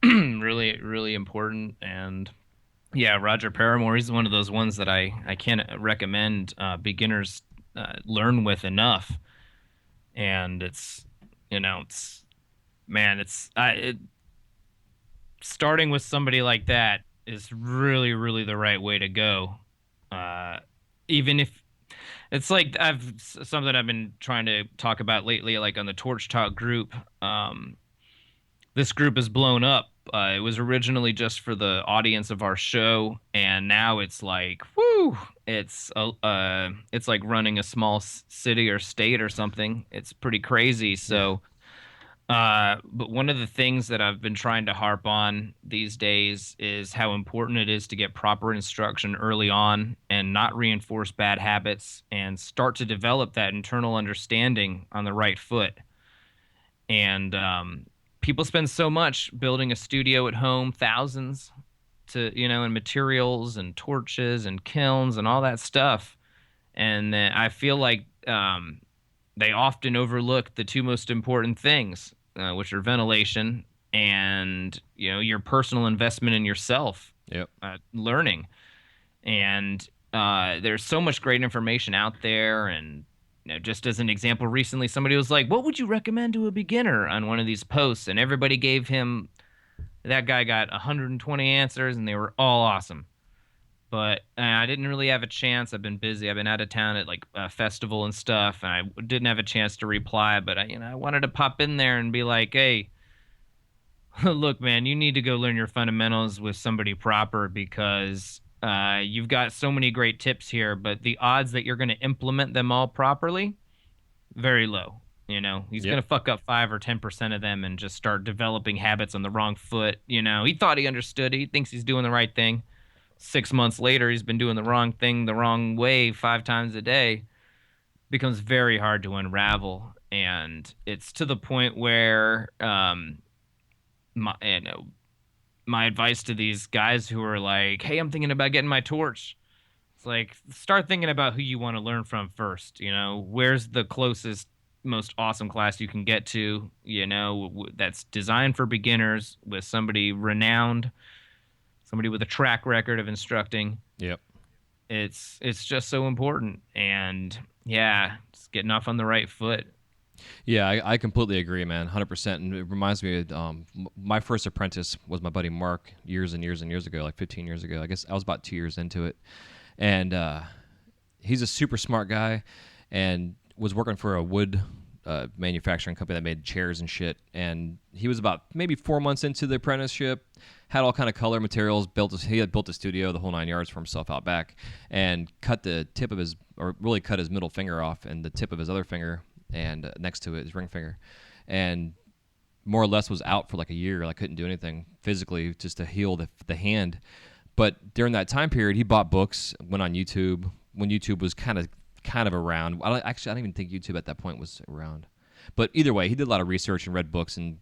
really, really important. And yeah, Roger Paramore, he's one of those ones that I can't recommend beginners learn with enough. And it's starting with somebody like that is really, really the right way to go. even if it's like something I've been trying to talk about lately, like on the Torch Talk group. This group has blown up. It was originally just for the audience of our show, and now it's like, whoo! It's like running a small city or state or something. It's pretty crazy. So, but one of the things that I've been trying to harp on these days is how important it is to get proper instruction early on and not reinforce bad habits and start to develop that internal understanding on the right foot. And people spend so much building a studio at home, thousands in materials and torches and kilns and all that stuff. And then I feel like they often overlook the two most important things, which are ventilation and your personal investment in yourself, Yep. learning. And there's so much great information out there. And just as an example, recently somebody was like, "What would you recommend to a beginner?" on one of these posts, and everybody gave him. That guy got 120 answers, and they were all awesome. But I didn't really have a chance. I've been busy. I've been out of town at like a festival and stuff, and I didn't have a chance to reply. But I wanted to pop in there and be like, "Hey, look, man, you need to go learn your fundamentals with somebody proper because you've got so many great tips here, but the odds that you're going to implement them all properly, very low. He's going to fuck up 5 or 10% of them and just start developing habits on the wrong foot. He thought he understood it. He thinks he's doing the right thing. 6 months later, he's been doing the wrong thing the wrong way 5 times a day. Becomes very hard to unravel. And it's to the point where my advice to these guys who are like, "Hey, I'm thinking about getting my torch." It's like, start thinking about who you want to learn from first. Where's the closest, most awesome class you can get to, that's designed for beginners with somebody renowned, somebody with a track record of instructing. Yep. It's just so important. And yeah, just getting off on the right foot. Yeah, I completely agree, man, 100%. And it reminds me of my first apprentice was my buddy Mark years and years and years ago, like 15 years ago. I guess I was about 2 years into it. And he's a super smart guy and was working for a wood manufacturing company that made chairs and shit. And he was about maybe 4 months into the apprenticeship, had all kind of color materials, he had built a studio, the whole 9 yards for himself out back, and cut his middle finger off and the tip of his other finger and next to it, his ring finger, and more or less was out for like a year. I couldn't do anything physically just to heal the hand. But during that time period, he bought books, went on YouTube when YouTube was kind of around. I don't even think YouTube at that point was around. But either way, he did a lot of research and read books, and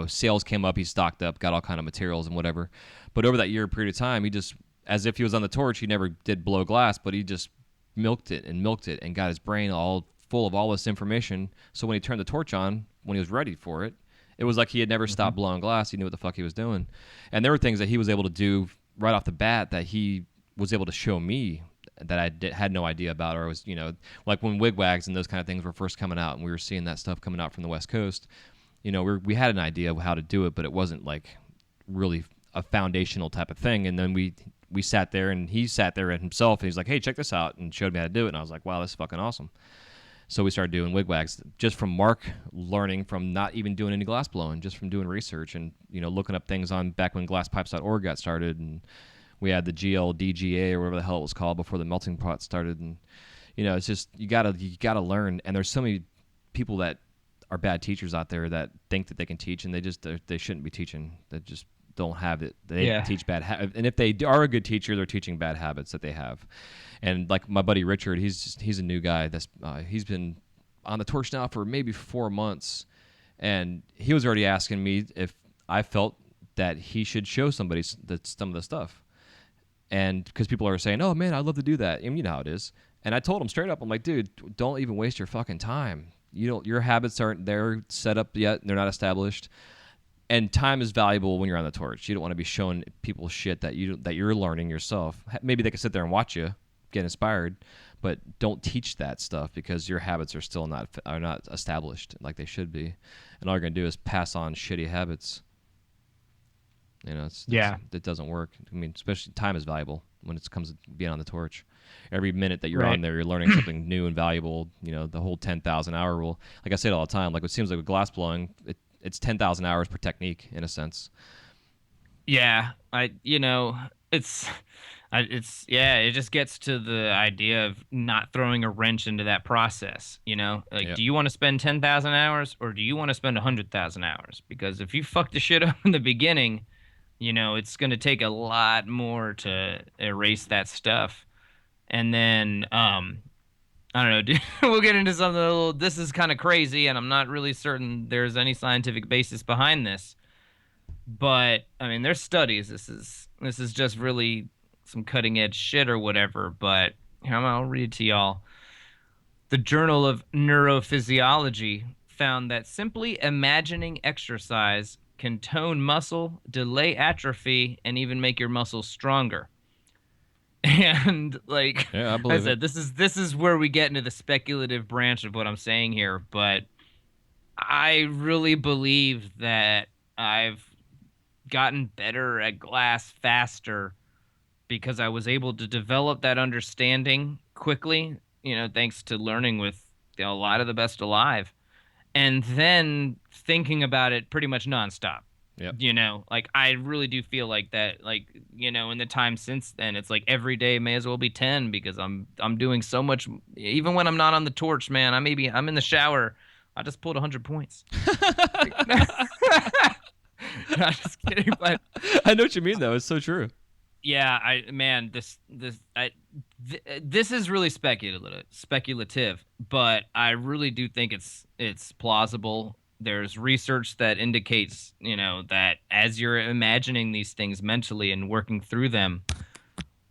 sales came up. He stocked up, got all kind of materials and whatever. But over that year period of time, he just, as if he was on the torch, he never did blow glass, but he just milked it and got his brain all full of all this information. So when he turned the torch on, when he was ready for it, it was like he had never stopped blowing glass. He knew what the fuck he was doing. And there were things that he was able to do right off the bat that he was able to show me that I had no idea about, or was, like when wigwags and those kind of things were first coming out and we were seeing that stuff coming out from the West Coast, we had an idea of how to do it, but it wasn't like really a foundational type of thing. And then we sat there and he sat there at himself and he's like, "Hey, check this out," and showed me how to do it. And I was like, "Wow, this is fucking awesome." So we started doing wigwags just from Mark learning from not even doing any glass blowing, just from doing research and, looking up things on back when glasspipes.org got started. And we had the GLDGA or whatever the hell it was called before the melting pot started. And, it's just, you gotta learn. And there's so many people that are bad teachers out there that think that they can teach, and they shouldn't be teaching. They just don't have it. They teach bad habits. And if they are a good teacher, they're teaching bad habits that they have. And like my buddy Richard, he's a new guy. He's been on the torch now for maybe 4 months, and he was already asking me if I felt that he should show somebody some of the stuff. And because people are saying, "Oh man, I'd love to do that," and you know how it is. And I told him straight up, I'm like, "Dude, don't even waste your fucking time. Your habits aren't there set up yet; they're not established." And time is valuable when you're on the torch. You don't want to be showing people shit that you're learning yourself. Maybe they can sit there and watch you, get inspired, but don't teach that stuff because your habits are still not established like they should be. And all you're gonna do is pass on shitty habits. It doesn't work. I mean, especially time is valuable. when it comes to being on the torch. Every minute that you're Right. on there, you're learning something new and valuable. The whole 10,000 hour rule. Like I say it all the time. Like it seems like with glass blowing, it's 10,000 hours per technique in a sense. Yeah, it just gets to the idea of not throwing a wrench into that process. Like, Yep. do you want to spend 10,000 hours or do you want to spend 100,000 hours? Because if you fuck the shit up in the beginning, it's going to take a lot more to erase that stuff. And then, I don't know, dude, we'll get into something a little, this is kind of crazy, and I'm not really certain there's any scientific basis behind this. But I mean, there's studies. This is just really some cutting edge shit or whatever. But here, I'll read it to y'all. The Journal of Neurophysiology found that simply imagining exercise can tone muscle, delay atrophy, and even make your muscles stronger. And like Yeah, I I believe said, it. this is where we get into the speculative branch of what I'm saying here. But I really believe that I've gotten better at glass faster because I was able to develop that understanding quickly, thanks to learning with a lot of the best alive, and then thinking about it pretty much nonstop. Yep. Like I really do feel like that, like, in the time since then, it's like every day may as well be 10 because I'm doing so much. Even when I'm not on the torch, man, I'm in the shower. I just pulled 100 points. Not just kidding, but I know what you mean, though. It's so true. yeah, this is really speculative, but I really do think it's plausible. There's research that indicates, that as you're imagining these things mentally and working through them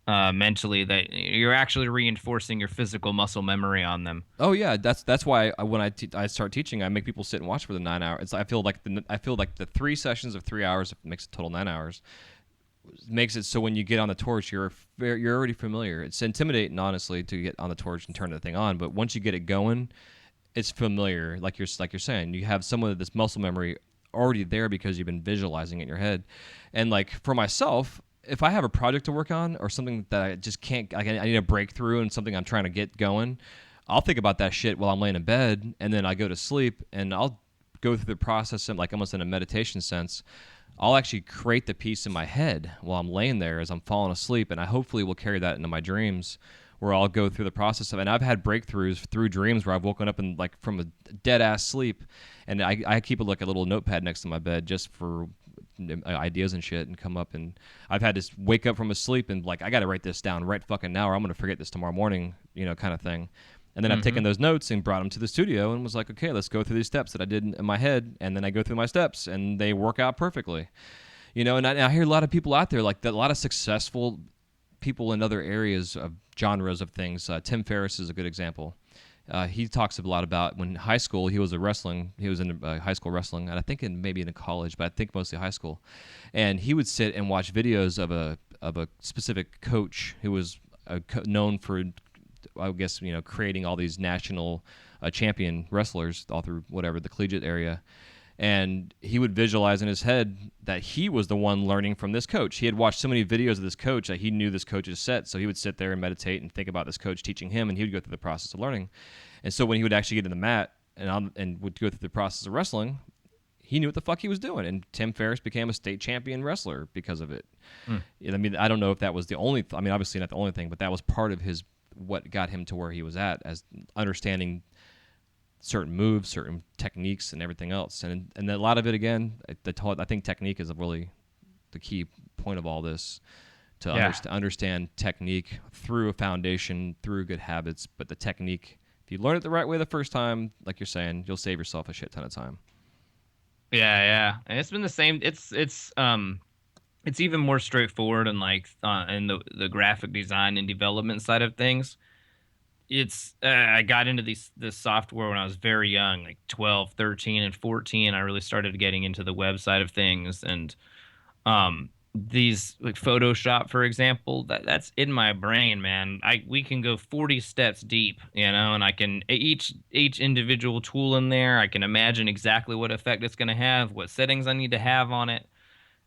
mentally, that you're actually reinforcing your physical muscle memory on them. Oh yeah, that's why when I start teaching, I make people sit and watch for the 9 hours. I feel like the 3 sessions of 3 hours makes a total 9 hours. Makes it so when you get on the torch, you're already familiar. It's intimidating, honestly, to get on the torch and turn the thing on. But once you get it going, it's familiar. Like you're saying, you have some of this muscle memory already there because you've been visualizing it in your head. And like for myself, if I have a project to work on or something that I just can't, like I need a breakthrough and something I'm trying to get going, I'll think about that shit while I'm laying in bed, and then I go to sleep, and I'll go through the process of like almost in a meditation sense. I'll actually create the piece in my head while I'm laying there as I'm falling asleep, and I hopefully will carry that into my dreams, where I'll go through the process of. And I've had breakthroughs through dreams where I've woken up and like from a dead ass sleep, and I keep a little notepad next to my bed just for ideas and shit, and come up, and I've had to wake up from a sleep and like I got to write this down right fucking now, or I'm gonna forget this tomorrow morning, kind of thing. And then I've taken those notes and brought them to the studio and was like, okay, let's go through these steps that I did in my head. And then I go through my steps and they work out perfectly. And I hear a lot of people out there, like a lot of successful people in other areas of genres of things. Tim Ferriss is a good example. He talks a lot about when high school, he was in high school wrestling, and I think maybe in college, but I think mostly high school. And he would sit and watch videos of a specific coach who was known for, I guess, creating all these national champion wrestlers all through whatever the collegiate area. And he would visualize in his head that he was the one learning from this coach. He had watched so many videos of this coach that he knew this coach's set, so he would sit there and meditate and think about this coach teaching him, and he would go through the process of learning. And so when he would actually get in the mat and would go through the process of wrestling, he knew what the fuck he was doing. And Tim Ferriss became a state champion wrestler because of it. I mean, I don't know if that was the only obviously not the only thing, but that was part of what got him to where he was at, as understanding certain moves, certain techniques, and everything else. And a lot of it, again, I think technique is really the key point of all this, to understand technique through a foundation, through good habits. But the technique, if you learn it the right way the first time, like you're saying, you'll save yourself a shit ton of time. Yeah. And it's been the same. It's even more straightforward and like in the graphic design and development side of things. I got into this software when I was very young, like 12, 13, and 14. I really started getting into the web side of things, and these like Photoshop, for example, that's in my brain, man. We can go 40 steps deep, and I can each individual tool in there, I can imagine exactly what effect it's going to have, what settings I need to have on it.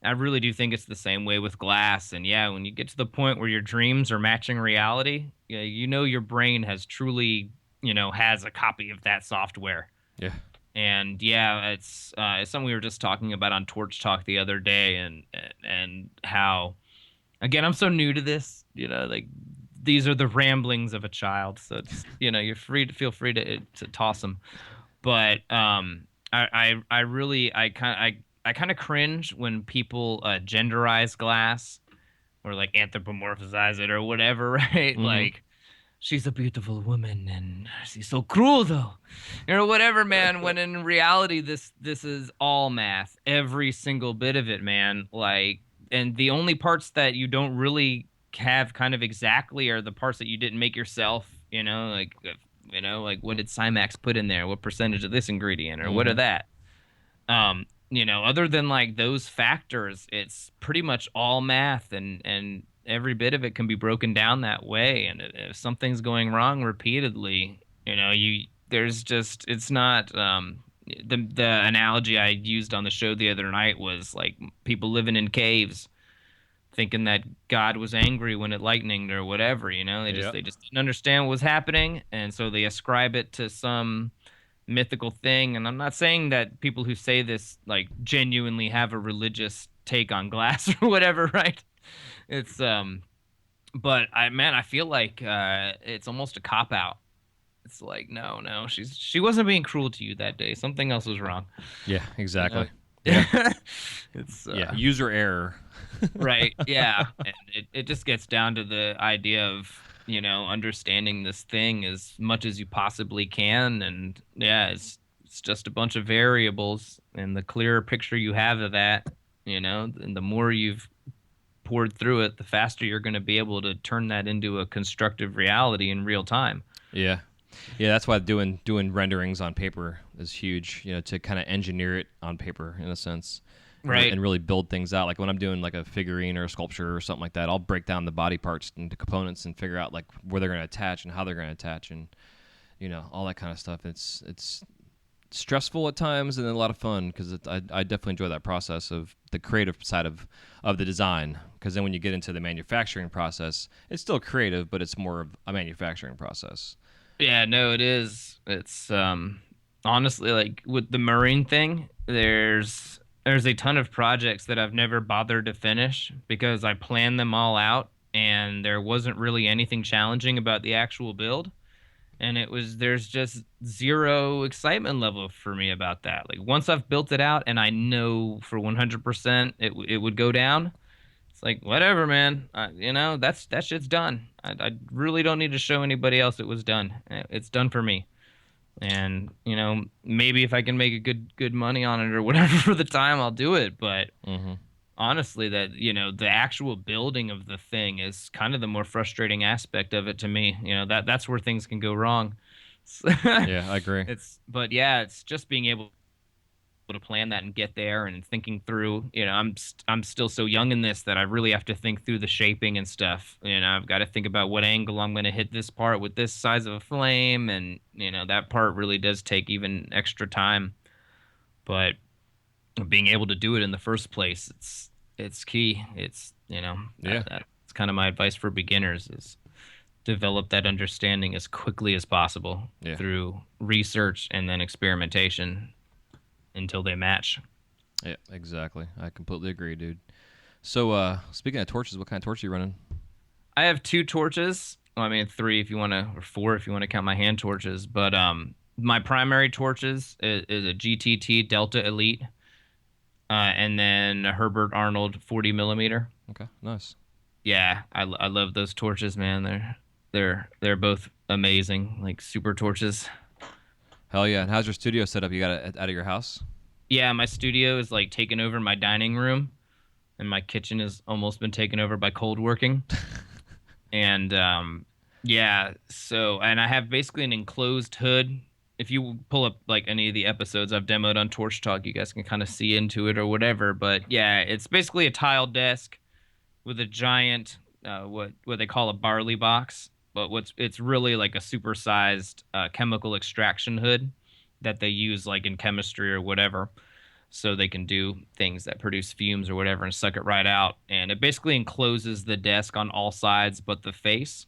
I really do think it's the same way with glass. And yeah, when you get to the point where your dreams are matching reality, yeah, you know your brain has truly, has a copy of that software. Yeah. And yeah, it's something we were just talking about on Torch Talk the other day, and how, again, I'm so new to this, like these are the ramblings of a child. So it's, you're feel free to toss them. But I really I kind of cringe when people genderize glass or like anthropomorphize it or whatever, right? Like, she's a beautiful woman and she's so cruel though, whatever, man. When in reality, this is all math, every single bit of it, man. Like, and the only parts that you don't really have kind of exactly are the parts that you didn't make yourself. Like what did Cymax put in there? What percentage of this ingredient or what of that? Other than like those factors, it's pretty much all math, and every bit of it can be broken down that way. And if something's going wrong repeatedly, it's not, the analogy I used on the show the other night was like people living in caves thinking that God was angry when it lightninged or whatever, they just didn't understand what was happening. And so they ascribe it to some mythical thing. And I'm not saying that people who say this like genuinely have a religious take on glass or whatever, right? It's but I feel like it's almost a cop out. It's like, no, she wasn't being cruel to you that day. Something else was wrong. Yeah, exactly. Yeah. It's user error. Right. Yeah. And it just gets down to the idea of, understanding this thing as much as you possibly can. And yeah, it's just a bunch of variables, and the clearer picture you have of that, and the more you've poured through it, the faster you're going to be able to turn that into a constructive reality in real time. Yeah. Yeah, that's why doing renderings on paper is huge, to kind of engineer it on paper in a sense. Right. And really build things out. Like when I'm doing like a figurine or a sculpture or something like that, I'll break down the body parts into components and figure out like where they're going to attach and how they're going to attach, and all that kind of stuff. It's stressful at times and then a lot of fun, because I definitely enjoy that process of the creative side of the design, because then when you get into the manufacturing process, it's still creative, but it's more of a manufacturing process. Yeah, no, it is. It's honestly, like with the marine thing, there's a ton of projects that I've never bothered to finish because I planned them all out and there wasn't really anything challenging about the actual build. And there's just zero excitement level for me about that. Like once I've built it out and I know for 100% it would go down, it's like, whatever, man. That shit's done. I really don't need to show anybody else it was done. It's done for me. And maybe if I can make a good money on it or whatever for the time, I'll do it. But honestly, that the actual building of the thing is kind of the more frustrating aspect of it to me. That's where things can go wrong. Yeah, I agree. It's just being able to plan that and get there and thinking through. I'm still so young in this that I really have to think through the shaping and stuff. I've got to think about what angle I'm going to hit this part with this size of a flame, and that part really does take even extra time. But being able to do it in the first place, it's key. It's that's kind of my advice for beginners: is develop that understanding as quickly as possible through research and then experimentation until they match. Yeah, exactly. I completely agree, dude. So, speaking of torches, what kind of torch are you running? I have 2 torches. Well, I mean, 3 if you want to, or 4 if you want to count my hand torches. But my primary torches is a GTT Delta Elite, and then a Herbert Arnold 40 millimeter. Okay, nice. Yeah, I love those torches, man. They're both amazing, like super torches. Hell yeah. And how's your studio set up? You got it out of your house? Yeah, my studio is like taken over my dining room, and my kitchen has almost been taken over by cold working. And and I have basically an enclosed hood. If you pull up like any of the episodes I've demoed on Torch Talk, you guys can kind of see into it or whatever. But yeah, it's basically a tile desk with a giant what they call a barley box. But it's really like a supersized chemical extraction hood that they use like in chemistry or whatever. so they can do things that produce fumes or whatever and suck it right out. And it basically encloses the desk on all sides but the face.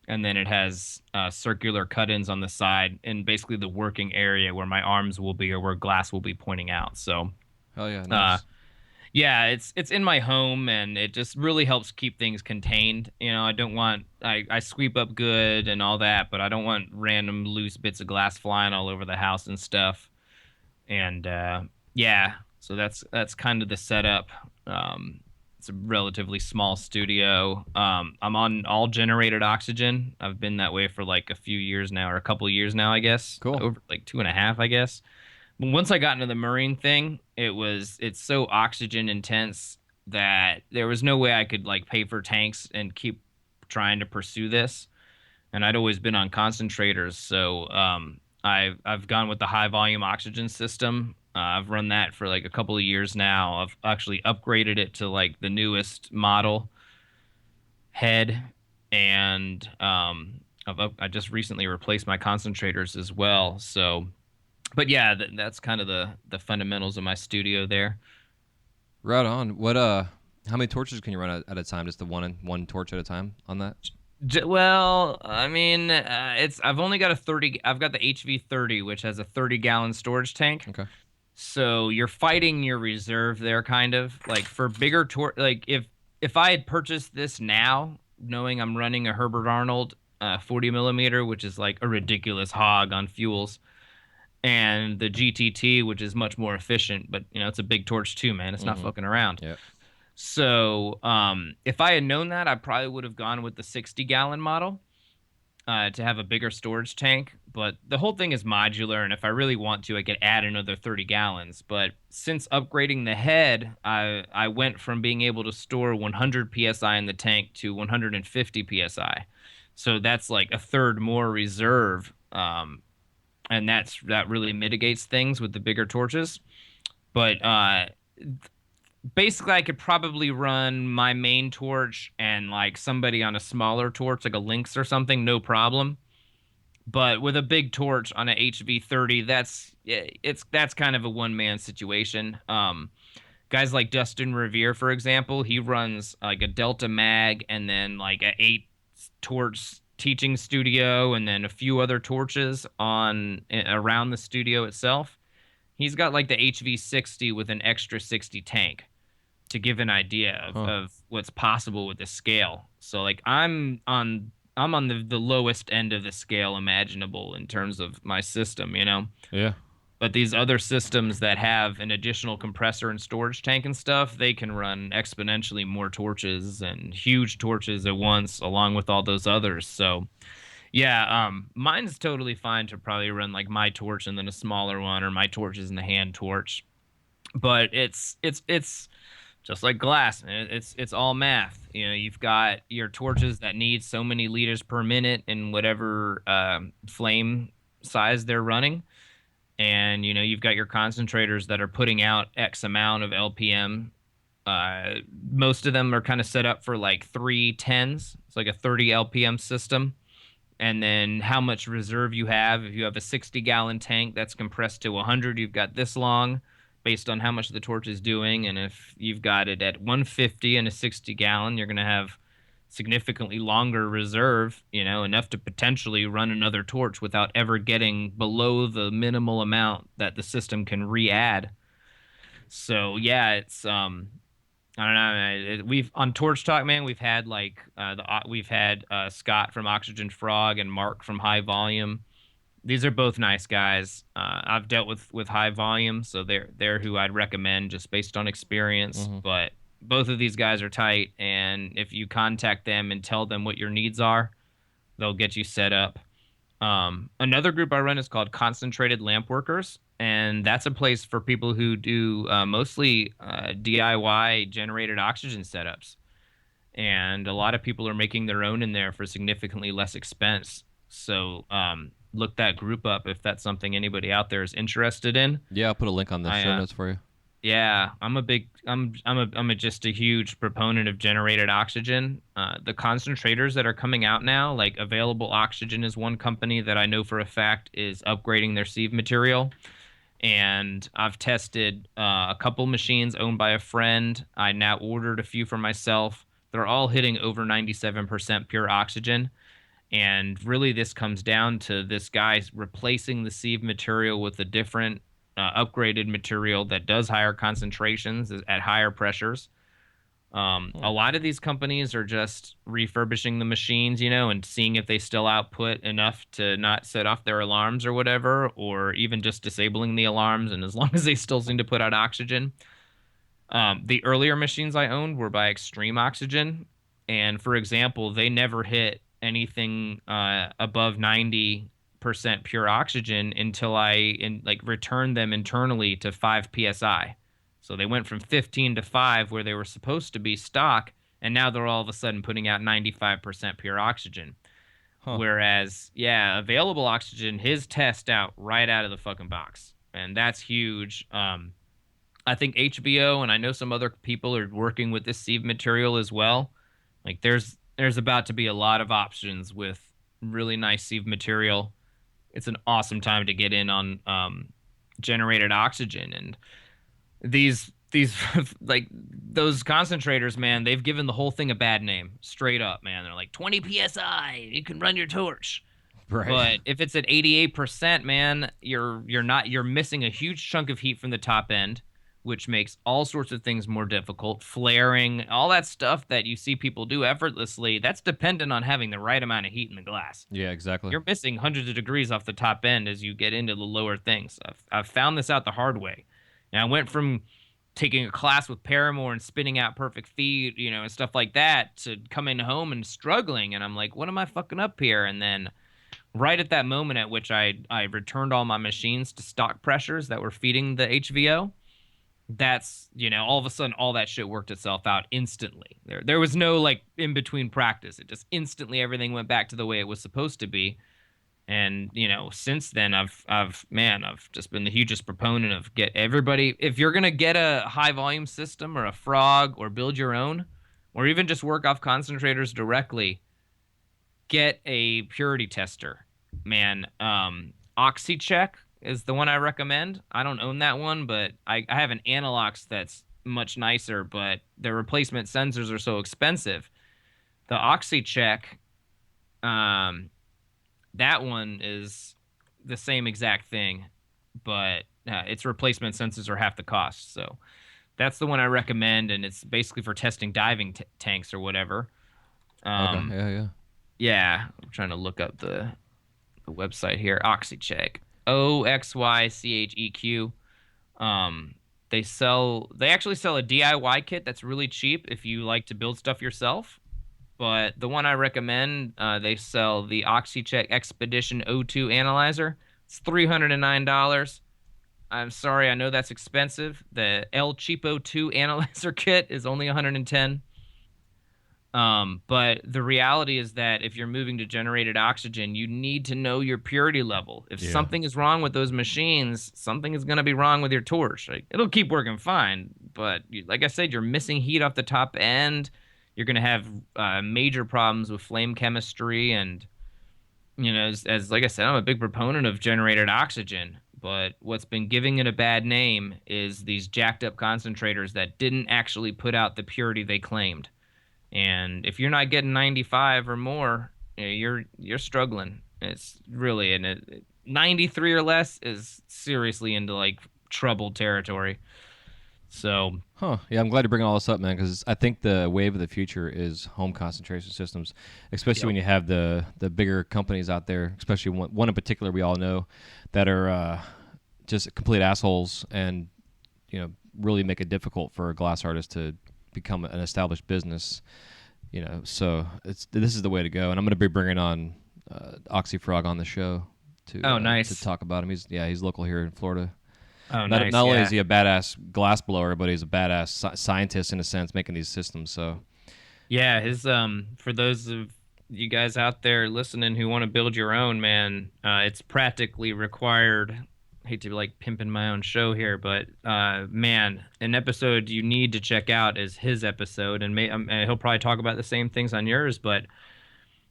And then it has circular cut-ins on the side and basically the working area where my arms will be or where glass will be pointing out. So, Oh yeah, nice. yeah, it's in my home and it just really helps keep things contained. I don't want I sweep up good and all that, but I don't want random loose bits of glass flying all over the house and stuff. And yeah, so that's kind of the setup. It's a relatively small studio. I'm on all generated oxygen. I've been that way for like a few years now, or a couple of years now, I guess. Cool. Over like 2.5, I guess. But once I got into the marine thing, it's so oxygen intense that there was no way I could like pay for tanks and keep trying to pursue this. And I'd always been on concentrators, so I've gone with the high volume oxygen system. I've run that for like a couple of years now. I've actually upgraded it to like the newest model head, and I just recently replaced my concentrators as well. So, but yeah, that's kind of the fundamentals of my studio there. Right on. What how many torches can you run at a time? Just the one torch at a time on that? Well, I mean, I've only got a 30. I've got the HV30, which has a 30-gallon storage tank. Okay. So you're fighting your reserve there, kind of like for bigger like if I had purchased this now, knowing I'm running a Herbert Arnold 40 millimeter, which is like a ridiculous hog on fuels, and the GTT, which is much more efficient, but it's a big torch too, man. It's not fucking around. Yeah. So if I had known that, I probably would have gone with the 60-gallon model to have a bigger storage tank. But the whole thing is modular, and if I really want to, I could add another 30 gallons. But since upgrading the head, I went from being able to store 100 psi in the tank to 150 psi. So that's like a third more reserve, and that really mitigates things with the bigger torches. But basically, I could probably run my main torch and like somebody on a smaller torch, like a Lynx or something, no problem. But with a big torch on a HV30, that's kind of a one-man situation. Guys like Dustin Revere, for example, he runs like a Delta Mag and then like a 8-torch teaching studio and then a few other torches around the studio itself. He's got like the HV60 with an extra 60 tank, to give an idea of what's possible with the scale. So like I'm on the lowest end of the scale imaginable in terms of my system, Yeah. But these other systems that have an additional compressor and storage tank and stuff, they can run exponentially more torches and huge torches at once, along with all those others. So yeah, mine's totally fine to probably run like my torch and then a smaller one, or my torch is in the hand torch. But it's just like glass. It's all math. You've got your torches that need so many liters per minute in whatever flame size they're running. And, you've got your concentrators that are putting out X amount of LPM. Most of them are kind of set up for like 310s. It's like a 30 LPM system. And then how much reserve you have. If you have a 60-gallon tank that's compressed to 100, you've got this long, based on how much the torch is doing. And if you've got it at 150 and a 60-gallon, you're going to have significantly longer reserve, enough to potentially run another torch without ever getting below the minimal amount that the system can re-add. So yeah, it's I don't know. We've on Torch Talk, man. We've had like Scott from Oxygen Frog and Mark from High Volume. These are both nice guys. I've dealt with High Volume, so they're who I'd recommend just based on experience. But both of these guys are tight, and if you contact them and tell them what your needs are, they'll get you set up. Another group I run is called Concentrated Lamp Workers, and that's a place for people who do mostly DIY generated oxygen setups. And a lot of people are making their own in there for significantly less expense. So look that group up if that's something anybody out there is interested in. Yeah, I'll put a link on the show notes for you. Yeah, I'm just a huge proponent of generated oxygen. The concentrators that are coming out now, like Available Oxygen is one company that I know for a fact is upgrading their sieve material. And I've tested a couple machines owned by a friend. I now ordered a few for myself. They're all hitting over 97% pure oxygen. And really, this comes down to this guy replacing the sieve material with a different upgraded material that does higher concentrations at higher pressures. A lot of these companies are just refurbishing the machines, and seeing if they still output enough to not set off their alarms or whatever, or even just disabling the alarms. And as long as they still seem to put out oxygen. The earlier machines I owned were by Extreme Oxygen. And for example, they never hit anything above 90% pure oxygen until I returned them internally to 5 psi. So they went from 15 to 5 where they were supposed to be stock, and now they're all of a sudden putting out 95% pure oxygen. Huh. Whereas, yeah, available oxygen, his test out right out of the fucking box. And that's huge. I think HBO, and I know some other people are working with this sieve material as well. Like there's about to be a lot of options with really nice sieve material. It's an awesome time to get in on generated oxygen. And these like those concentrators, man, they've given the whole thing a bad name straight up, man. They're like 20 psi, you can run your torch. Right. But if it's at 88%, man, you're missing a huge chunk of heat from the top end, which makes all sorts of things more difficult. Flaring, all that stuff that you see people do effortlessly, that's dependent on having the right amount of heat in the glass. Yeah, exactly. You're missing hundreds of degrees off the top end as you get into the lower things. I've found this out the hard way. And I went from taking a class with Paramore and spinning out perfect feed, and stuff like that, to coming home and struggling. And I'm like, what am I fucking up here? And then right at that moment at which I returned all my machines to stock pressures that were feeding the HVO, that's, all of a sudden all that shit worked itself out instantly. There was no like in between practice. It just instantly everything went back to the way it was supposed to be. And, since then I've just been the hugest proponent of get everybody, if you're going to get a high volume system or a frog or build your own, or even just work off concentrators directly, get a purity tester, man. OxyCheck is the one I recommend. I don't own that one, but I have an Analox that's much nicer, but the replacement sensors are so expensive. The OxyCheck, that one is the same exact thing, but its replacement sensors are half the cost. So that's the one I recommend, and it's basically for testing diving tanks or whatever. Okay. Yeah, I'm trying to look up the website here. OxyCheck, OXYCHEQ. They actually sell a DIY kit that's really cheap if you like to build stuff yourself. But the one I recommend, they sell the OxyCheck Expedition O2 analyzer. It's $309. I'm sorry, I know that's expensive. The El Cheapo 2 analyzer kit is only $110. But the reality is that if you're moving to generated oxygen, you need to know your purity level. If something is wrong with those machines, something is going to be wrong with your torch. Like, it'll keep working fine, but like I said, you're missing heat off the top end. You're going to have major problems with flame chemistry. And, as like I said, I'm a big proponent of generated oxygen. But what's been giving it a bad name is these jacked up concentrators that didn't actually put out the purity they claimed. And if you're not getting 95 or more, you're struggling. It's really, and 93 or less is seriously into like troubled territory. So, yeah, I'm glad you're bringing all this up, man, because I think the wave of the future is home concentration systems, especially when you have the bigger companies out there, especially one in particular we all know that are just complete assholes and really make it difficult for a glass artist to become an established business. So this is the way to go, and I'm going to be bringing on Oxyfrog on the show to to talk about him. He's local here in Florida. Not only is he a badass glass blower, but he's a badass scientist in a sense, making these systems. So, yeah, his for those of you guys out there listening who want to build your own, man, it's practically required. I hate to be like pimping my own show here, but man, an episode you need to check out is his episode, and he'll probably talk about the same things on yours. But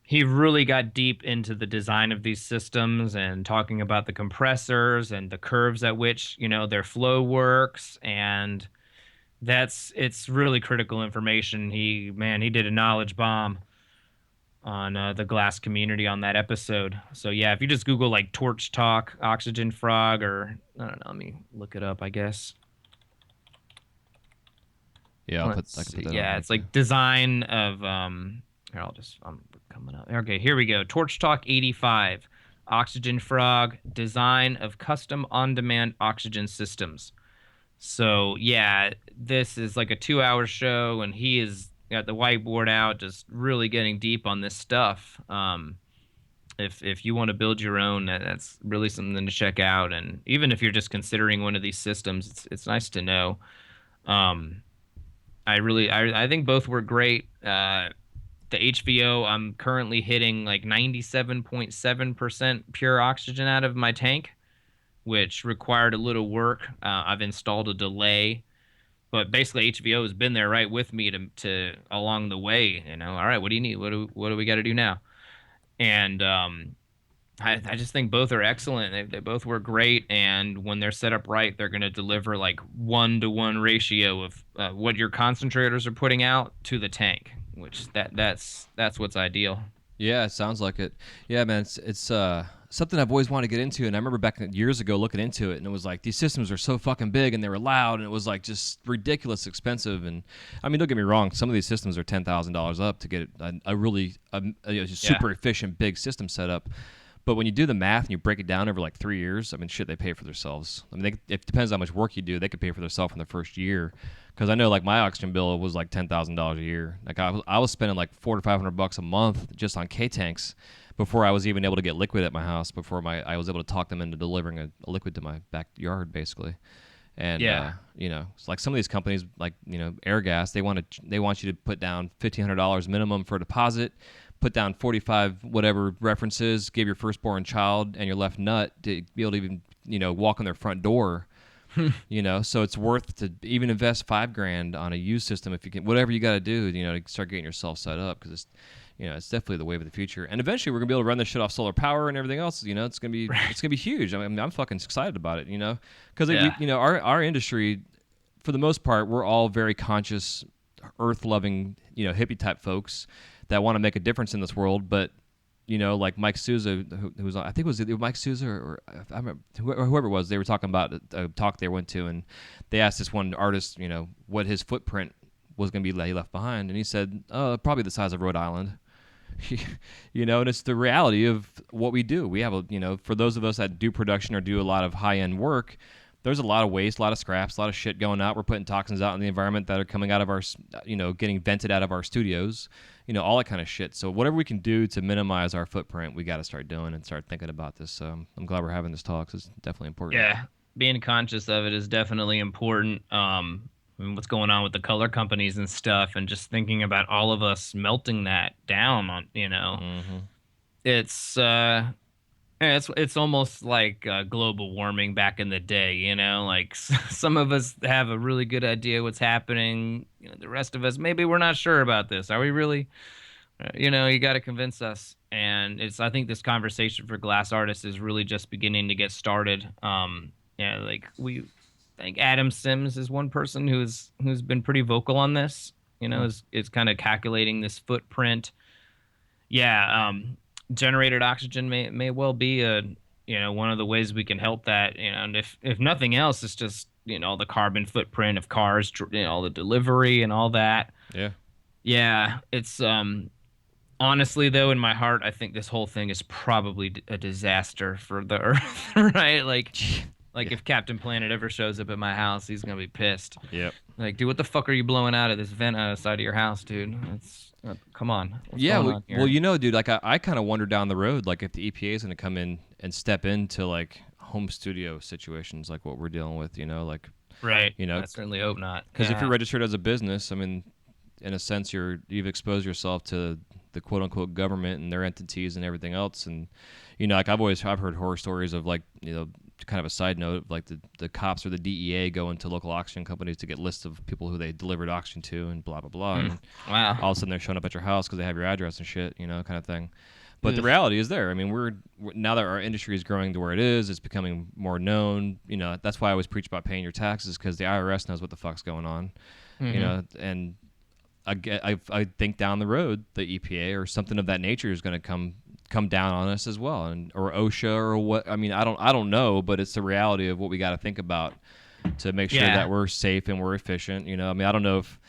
he really got deep into the design of these systems and talking about the compressors and the curves at which, their flow works. And it's really critical information. He did a knowledge bomb on the glass community on that episode. So yeah, if you just Google like torch talk, oxygen frog, or I don't know, let me look it up, I guess. Yeah, I can put that yeah, on it's like design of here, I'm coming up. Okay, here we go. Torch Talk 85. Oxygen Frog, design of custom on-demand oxygen systems. So yeah, this is like a 2-hour show, and he is got the whiteboard out, just really getting deep on this stuff. If you want to build your own, that's really something to check out. And even if you're just considering one of these systems, it's nice to know. I think both were great. The HVO, I'm currently hitting like 97.7% pure oxygen out of my tank, which required a little work. I've installed a delay, but basically HVO has been there right with me to along the way. All right, what do you need? What do we got to do now? And I just think both are excellent. They both work great, and when they're set up right, they're going to deliver like 1-to-1 ratio of what your concentrators are putting out to the tank, which that's what's ideal. Yeah, it sounds like it. Yeah, man, it's something I've always wanted to get into, and I remember back years ago looking into it, and it was like these systems are so fucking big, and they were loud, and it was like just ridiculous expensive. And I mean, don't get me wrong, some of these systems are $10,000 up to get a really super efficient big system set up. But when you do the math and you break it down over like 3 years, I mean, shit, they pay for themselves. I mean, it depends how much work you do. They could pay for themselves in the first year. Because I know, like, my oxygen bill was like $10,000 a year. Like, I was spending like $400 to $500 a month just on K tanks before I was even able to get liquid at my house. Before I was able to talk them into delivering a liquid to my backyard, basically. And it's like some of these companies, like Airgas, they want you to put down $1,500 minimum for a deposit. Put down 45 whatever references, give your firstborn child and your left nut to be able to even walk on their front door. So it's worth to even invest $5,000 on a used system if you can, whatever you got to do, to start getting yourself set up, because it's definitely the wave of the future. And eventually we're gonna be able to run this shit off solar power and everything else. It's gonna be huge. I mean, I'm fucking excited about it. Because our industry, for the most part, we're all very conscious, earth loving, hippie type folks that want to make a difference in this world. But like Mike Souza, who was on, I think it was Mike Souza or I remember whoever it was, they were talking about a talk they went to, and they asked this one artist, what his footprint was going to be that he left behind, and he said, probably the size of Rhode Island. And it's the reality of what we do. We have for those of us that do production or do a lot of high-end work, there's a lot of waste, a lot of scraps, a lot of shit going out. We're putting toxins out in the environment that are coming out of our, getting vented out of our studios, all that kind of shit. So whatever we can do to minimize our footprint, we got to start doing and start thinking about this. So I'm glad we're having this talk. It's definitely important. Yeah, being conscious of it is definitely important. What's going on with the color companies and stuff, and just thinking about all of us melting that down on, Mm-hmm. It's almost like global warming back in the day, like some of us have a really good idea what's happening. The rest of us, maybe we're not sure about this. Are we really? You got to convince us. And I think this conversation for glass artists is really just beginning to get started. I think Adam Sims is one person who's been pretty vocal on this, is kind of calculating this footprint. Yeah. Generated oxygen may well be one of the ways we can help that, and if nothing else, it's just the carbon footprint of cars, all the delivery and all that. Yeah, it's honestly though, in my heart, I think this whole thing is probably a disaster for the Earth. Right? Like if Captain Planet ever shows up at my house, he's gonna be pissed. Yep. Like, dude, what the fuck are you blowing out of this vent outside of your house, dude? Come on. Dude, like I kind of wonder down the road, like if the EPA is going to come in and step into like home studio situations, like what we're dealing with, like right. I certainly hope not. Because if you're registered as a business, I mean, in a sense, you've exposed yourself to the quote unquote government and their entities and everything else, and like I've heard horror stories of like kind of a side note, like the cops or the DEA go into local oxygen companies to get lists of people who they delivered oxygen to and blah, blah, blah. And Wow. all of a sudden they're showing up at your house because they have your address and shit, kind of thing. But the reality is there. I mean, we're now that our industry is growing to where it is, it's becoming more known. That's why I always preach about paying your taxes, because the IRS knows what the fuck's going on. And I think down the road, the EPA or something of that nature is going to come down on us as well, or OSHA or what. I mean, I don't know, but it's the reality of what we got to think about to make sure that we're safe and we're efficient. I mean, I don't know if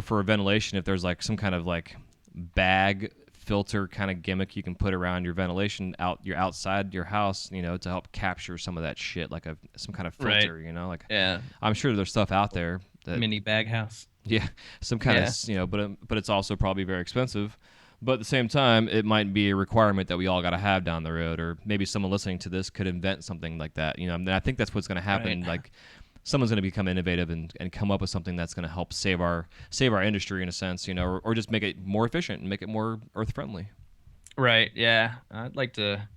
for ventilation, if there's like some kind of like bag filter kind of gimmick you can put around your ventilation outside your house, to help capture some of that shit, like some kind of filter, I'm sure there's stuff out there that mini bag house. Yeah, some kind of, but it's also probably very expensive. But at the same time, it might be a requirement that we all got to have down the road, or maybe someone listening to this could invent something like that. And I think that's what's going to happen. Right. Like, someone's going to become innovative and come up with something that's going to help save our industry in a sense, or just make it more efficient and make it more earth friendly. Right. Yeah. I'd like to.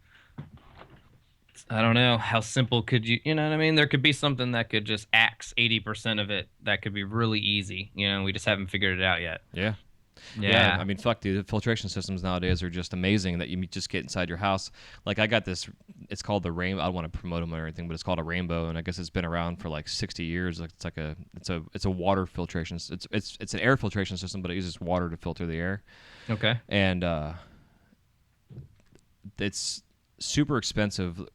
I don't know, how simple could you know what I mean? There could be something that could just axe 80% of it. That could be really easy. We just haven't figured it out yet. Yeah. I mean, fuck, dude. The filtration systems nowadays are just amazing that you just get inside your house. Like, I got this. It's called the Rainbow. I don't want to promote them or anything, but it's called a Rainbow, and I guess it's been around for like 60 years. Like, it's a water filtration. It's an air filtration system, but it uses water to filter the air. Okay. And it's super expensive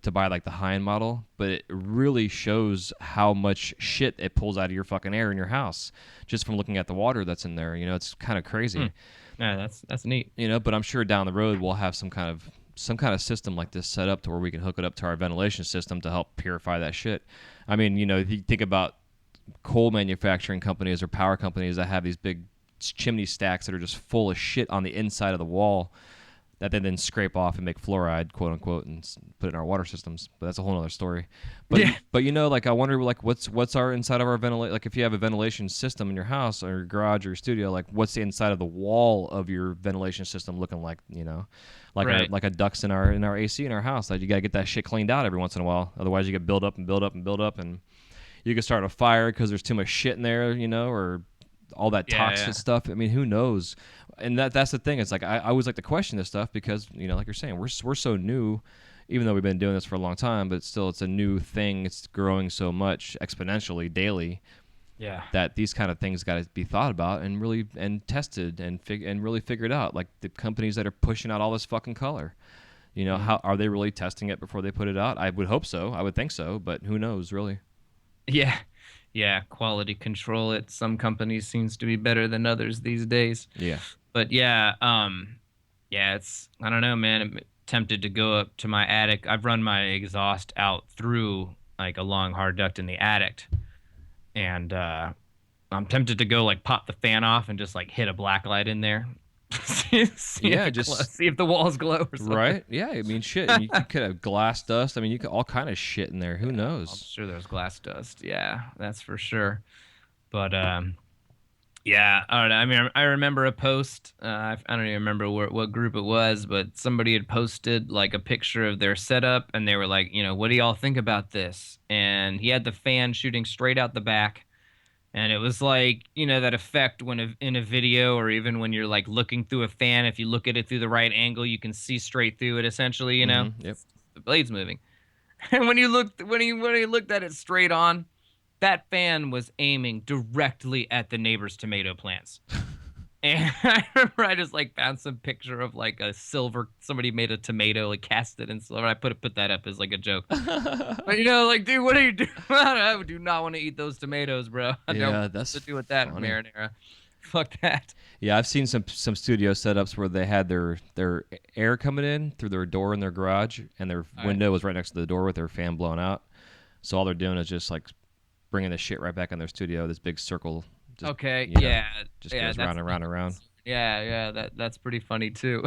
to buy like the high-end model, but it really shows how much shit it pulls out of your fucking air in your house just from looking at the water that's in there. It's kind of crazy. Yeah, that's neat. But I'm sure down the road we'll have some kind of system like this set up to where we can hook it up to our ventilation system to help purify that shit. I mean, if you think about coal manufacturing companies or power companies that have these big chimney stacks that are just full of shit on the inside of the wall that they then scrape off and make fluoride, quote unquote, and put it in our water systems. But that's a whole other story. But like, I wonder, like, what's our inside of our ventilation? Like, if you have a ventilation system in your house or your garage or your studio, like, what's the inside of the wall of your ventilation system looking like? Like a ducts in our AC in our house. Like, you gotta get that shit cleaned out every once in a while. Otherwise, you get build up, and you can start a fire because there's too much shit in there, or all that toxic stuff. I mean, who knows? And that's the thing. It's like I always like to question this stuff because, like you're saying, we're so new, even though we've been doing this for a long time, but still it's a new thing. It's growing so much exponentially daily. Yeah. That these kind of things got to be thought about and really tested and really figured out. Like the companies that are pushing out all this fucking color. How are they really testing it before they put it out? I would hope so. I would think so, but who knows, really? Yeah. Yeah, quality control at some companies seems to be better than others these days. Yeah. But it's, I don't know, man. I'm tempted to go up to my attic. I've run my exhaust out through like a long hard duct in the attic. And I'm tempted to go like pop the fan off and just like hit a black light in there. see if the walls glow or something. Right? Yeah, I mean, shit. You could have glass dust. I mean, you could all kind of shit in there. Who knows? I'm sure there's glass dust. Yeah, that's for sure. But yeah, I don't know. I mean, I remember a post. I don't even remember what group it was, but somebody had posted like a picture of their setup, and they were like, what do y'all think about this? And he had the fan shooting straight out the back. And it was like, that effect when in a video or even when you're like looking through a fan, if you look at it through the right angle, you can see straight through it essentially, Yep. The blade's moving. And when he looked at it straight on, that fan was aiming directly at the neighbor's tomato plants. And I remember I just like found some picture of like a silver, somebody made a tomato, like cast it in silver. I put that up as like a joke. But like, dude, what are you doing? I do not want to eat those tomatoes, bro. I don't know what to do with that marinara. Fuck that. Yeah, I've seen some studio setups where they had their air coming in through their door in their garage, and their window was right next to the door with their fan blowing out. So all they're doing is just like bringing the shit right back in their studio, this big circle. Just, just goes round and round and round. Yeah, that's pretty funny too.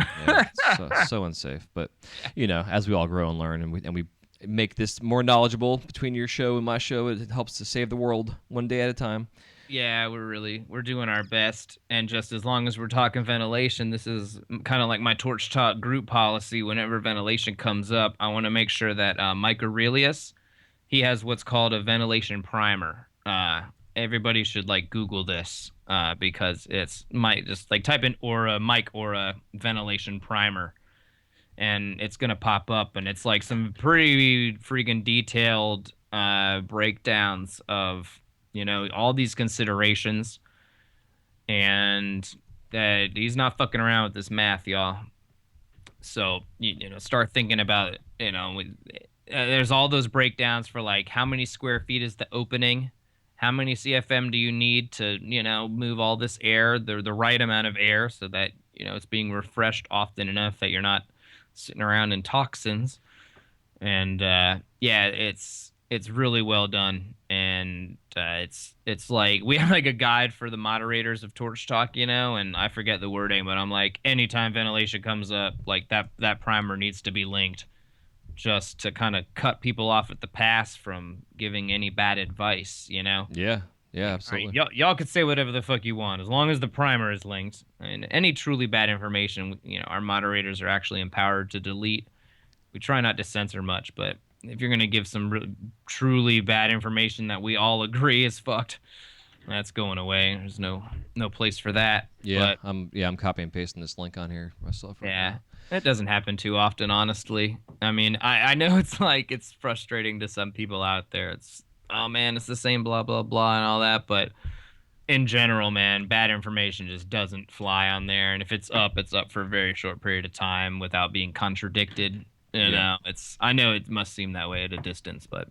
so unsafe. But as we all grow and learn, and we make this more knowledgeable between your show and my show, it helps to save the world one day at a time. Yeah, we're doing our best, and just as long as we're talking ventilation, this is kind of like my Torch Talk group policy. Whenever ventilation comes up, I want to make sure that Mike Aurelius, he has what's called a ventilation primer. Everybody should like Google this because it's might just like type in Aura Mike Aura ventilation primer, and it's gonna pop up, and it's like some pretty freaking detailed breakdowns of all these considerations, and that he's not fucking around with this math, y'all. So start thinking about it. There's all those breakdowns for like how many square feet is the opening, how many CFM do you need to move all this air, the right amount of air, so that it's being refreshed often enough that you're not sitting around in toxins. And yeah, it's really well done, and it's like we have like a guide for the moderators of Torch Talk, and I forget the wording, but I'm like, anytime ventilation comes up, like that primer needs to be linked, just to kind of cut people off at the pass from giving any bad advice. Yeah, absolutely. Right, y'all could say whatever the fuck you want as long as the primer is linked, and any truly bad information, our moderators are actually empowered to delete. We try not to censor much, but if you're going to give some truly bad information that we all agree is fucked, that's going away. There's no place for that. Yeah, I'm copy and pasting this link on here myself. Right now. It doesn't happen too often, honestly. I mean, I know it's frustrating to some people out there. It's, oh man, it's the same blah blah blah and all that, but in general, man, bad information just doesn't fly on there, and if it's up for a very short period of time without being contradicted. I know it must seem that way at a distance, but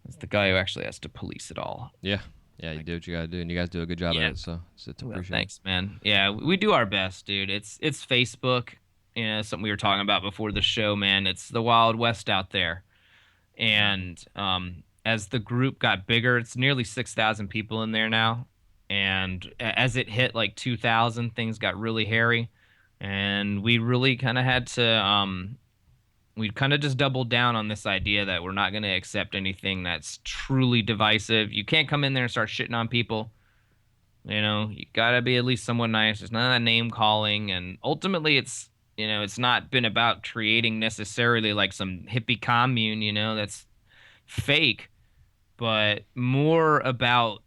it's the guy who actually has to police it all. Yeah, you do what you gotta do, and you guys do a good job at it. So it's appreciated. Thanks, man. Yeah, we do our best, dude. It's Facebook, something we were talking about before the show, man. It's the Wild West out there, and as the group got bigger, it's nearly 6,000 people in there now, and as it hit like 2,000, things got really hairy, and we really kind of had to we kind of just doubled down on this idea that we're not going to accept anything that's truly divisive. You can't come in there and start shitting on people. You got to be at least somewhat nice. There's none of that name calling. And ultimately, it's not been about creating necessarily like some hippie commune, that's fake, but more about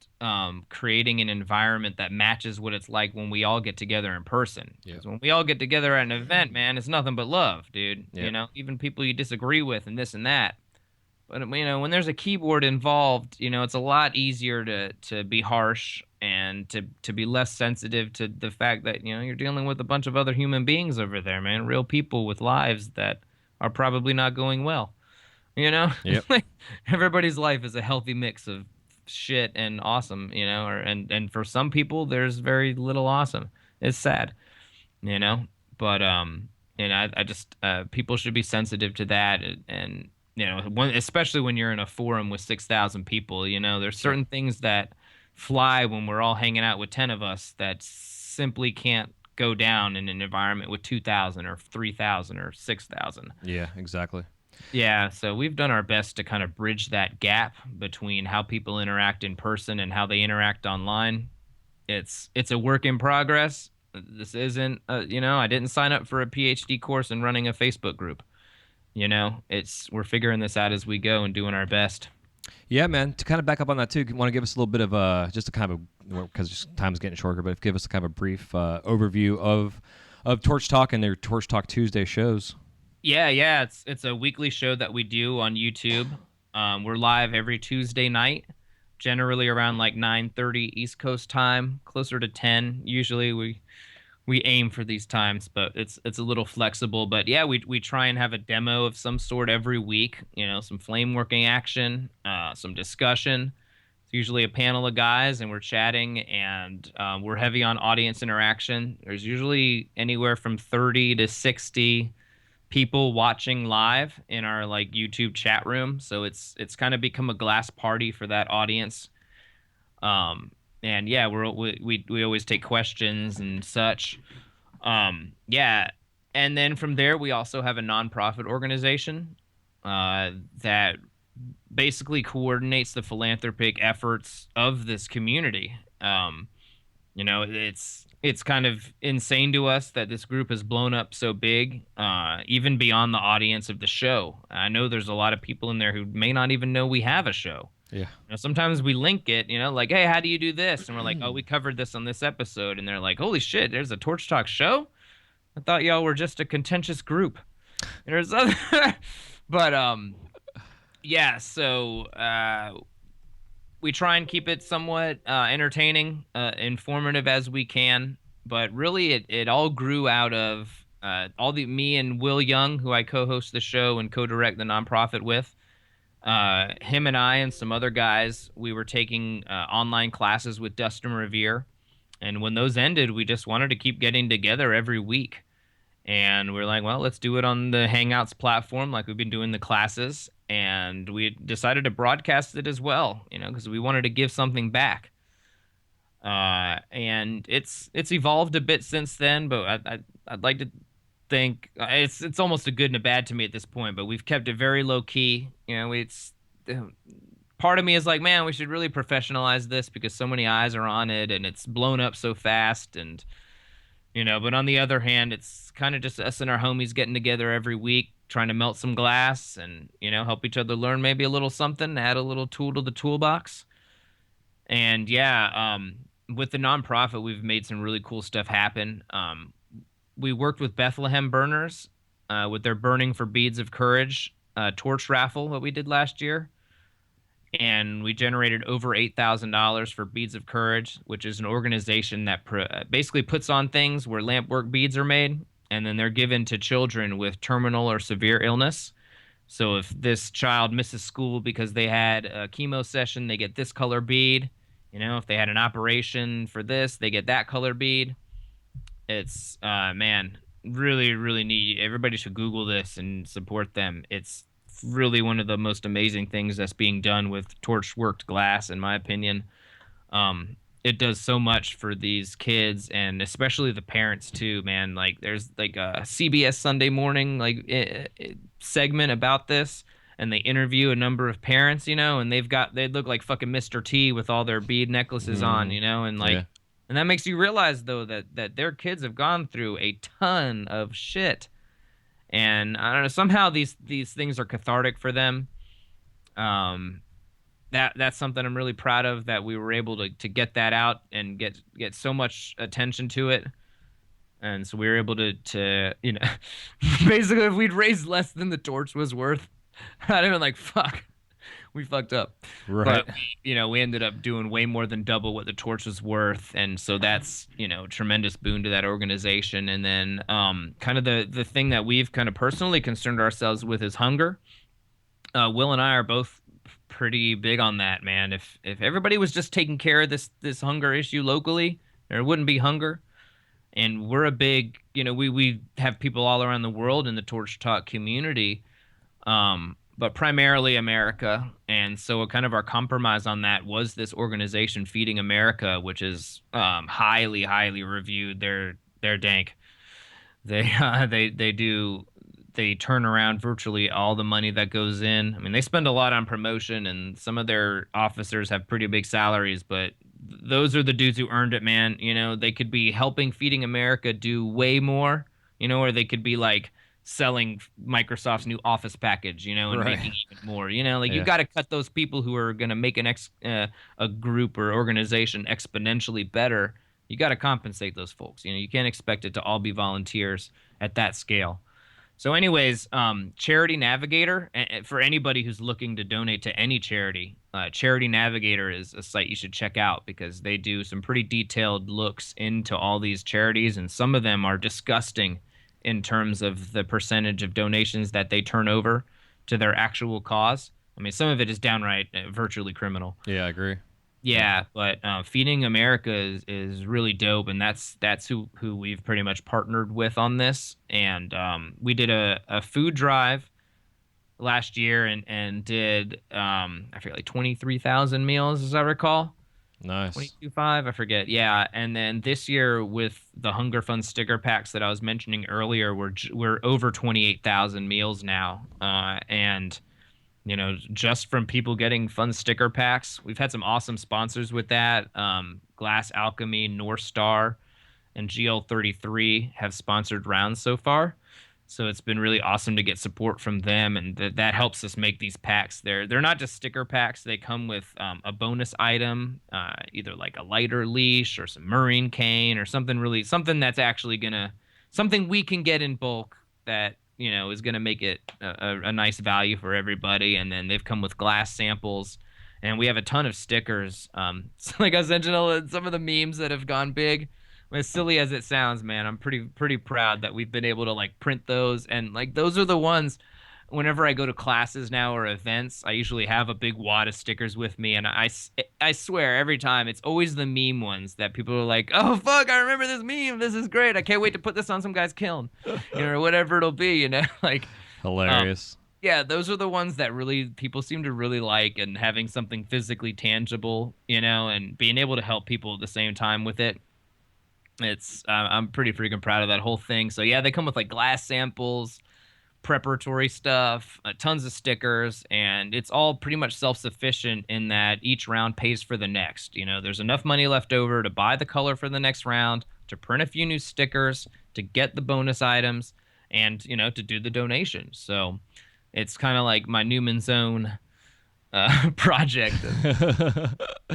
creating an environment that matches what it's like when we all get together in person. Because when we all get together at an event, man, it's nothing but love, dude. Even people you disagree with and this and that. But when there's a keyboard involved, it's a lot easier to be harsh and to be less sensitive to the fact that you're dealing with a bunch of other human beings over there, man. Real people with lives that are probably not going well. Yep. Everybody's life is a healthy mix of shit and awesome, and for some people there's very little awesome. It's sad, but I just people should be sensitive to that, and especially when you're in a forum with 6,000 people, there's certain things that fly when we're all hanging out with 10 of us that simply can't go down in an environment with 2,000 or 3,000 or 6,000. Yeah, exactly. Yeah, so we've done our best to kind of bridge that gap between how people interact in person and how they interact online. It's a work in progress. This isn't, I didn't sign up for a PhD course in running a Facebook group. We're figuring this out as we go and doing our best. Yeah, man. To kind of back up on that too, you want to give us a little bit of just a kind of because time's getting shorter, but give us a kind of a brief overview of Torch Talk and their Torch Talk Tuesday shows. Yeah. It's a weekly show that we do on YouTube. We're live every Tuesday night, generally around like 9:30 East Coast time, closer to 10. Usually we aim for these times, but it's a little flexible. But yeah, we try and have a demo of some sort every week. Some flame working action, some discussion. It's usually a panel of guys, and we're chatting, and we're heavy on audience interaction. There's usually anywhere from 30 to 60 people watching live in our like YouTube chat room, so it's kind of become a glass party for that audience. And yeah, we always take questions and such. Yeah, and then from there we also have a nonprofit organization that basically coordinates the philanthropic efforts of this community. You know, it's kind of insane to us that this group has blown up so big, even beyond the audience of the show. I know there's a lot of people in there who may not even know we have a show. Yeah. You know, sometimes we link it, you know, like, hey, how do you do this? And we're like, oh, we covered this on this episode. And they're like, holy shit, there's a Torch Talk show? I thought y'all were just a contentious group. And there's other, but yeah. So we try and keep it somewhat entertaining, informative as we can. But really, it all grew out of me and Will Young, who I co-host the show and co-direct the nonprofit with. Him and I and some other guys, we were taking online classes with Dustin Revere. And when those ended, we just wanted to keep getting together every week. And we're like, well, let's do it on the Hangouts platform like we've been doing the classes. And we decided to broadcast it as well, you know, because we wanted to give something back. And it's evolved a bit since then, but I'd like to think it's almost a good and a bad to me at this point, but we've kept it very low key. You know, part of me is like, man, we should really professionalize this because so many eyes are on it and it's blown up so fast. And, you know, but on the other hand, it's kind of just us and our homies getting together every week, trying to melt some glass and, you know, help each other learn maybe a little something, add a little tool to the toolbox. And yeah, with the nonprofit, we've made some really cool stuff happen. We worked with Bethlehem Burners with their Burning for Beads of Courage torch raffle that we did last year. And we generated over $8,000 for Beads of Courage, which is an organization that basically puts on things where lampwork beads are made, and then they're given to children with terminal or severe illness. So if this child misses school because they had a chemo session, they get this color bead. You know, if they had an operation for this, they get that color bead. It's, man, really, really neat. Everybody should Google this and support them. It's really one of the most amazing things that's being done with torch worked glass, in my opinion. It does so much for these kids and especially the parents too, man. Like there's like a CBS Sunday Morning segment about this, and they interview a number of parents, you know, and they look like fucking Mr. T with all their bead necklaces on, you know, and like, yeah. And that makes you realize though that their kids have gone through a ton of shit. And I don't know, somehow these things are cathartic for them. That's something I'm really proud of, that we were able to get that out and get so much attention to it. And so we were able to you know, basically if we'd raised less than the torch was worth, I'd have been like, fuck, we fucked up. Right. But, you know, we ended up doing way more than double what the torch was worth. And so that's, you know, a tremendous boon to that organization. And then kind of the thing that we've kind of personally concerned ourselves with is hunger. Will and I are both pretty big on that, man. If everybody was just taking care of this hunger issue locally, there wouldn't be hunger. And we're a big, you know, we have people all around the world in the Torch Talk community, but primarily America. And so kind of our compromise on that was this organization, Feeding America, which is highly, highly reviewed. They're dank. They turn around virtually all the money that goes in. I mean, they spend a lot on promotion, and some of their officers have pretty big salaries, but those are the dudes who earned it, man. You know, they could be helping Feeding America do way more, you know, or they could be like selling Microsoft's new Office package, you know, and making even more, you know, like you got to cut those people who are going to make a group or organization exponentially better. You got to compensate those folks. You know, you can't expect it to all be volunteers at that scale. So anyways, Charity Navigator, for anybody who's looking to donate to any charity, Charity Navigator is a site you should check out because they do some pretty detailed looks into all these charities, and some of them are disgusting in terms of the percentage of donations that they turn over to their actual cause. I mean, some of it is downright virtually criminal. Yeah, I agree. Yeah, but Feeding America is really dope, and that's who we've pretty much partnered with on this. And we did a food drive last year and did I forget, like 23,000 meals, as I recall. Nice. 22.5, I forget. Yeah, and then this year with the Hunger Fund sticker packs that I was mentioning earlier, we're over 28,000 meals now, and just from people getting fun sticker packs. We've had some awesome sponsors with that. Glass Alchemy, North Star, and GL33 have sponsored rounds so far. So it's been really awesome to get support from them, and that helps us make these packs. They're not just sticker packs. They come with a bonus item, either like a lighter leash or some marine cane or something that's actually something we can get in bulk that is gonna make it a nice value for everybody. And then they've come with glass samples, and we have a ton of stickers. So like I was mentioning, some of the memes that have gone big. As silly as it sounds, man, I'm pretty proud that we've been able to like print those, and like those are the ones. Whenever I go to classes now or events, I usually have a big wad of stickers with me, and I swear every time it's always the meme ones that people are like, oh fuck, I remember this meme. This is great. I can't wait to put this on some guy's kiln, or whatever it'll be. Like Hilarious. Yeah, those are the ones that really people seem to really like, and having something physically tangible, and being able to help people at the same time with it. I'm pretty freaking proud of that whole thing. So yeah, they come with like glass samples, preparatory stuff, tons of stickers, and it's all pretty much self-sufficient in that each round pays for the next. There's enough money left over to buy the color for the next round, to print a few new stickers, to get the bonus items, and to do the donation. So it's kind of like my Newman's Own project.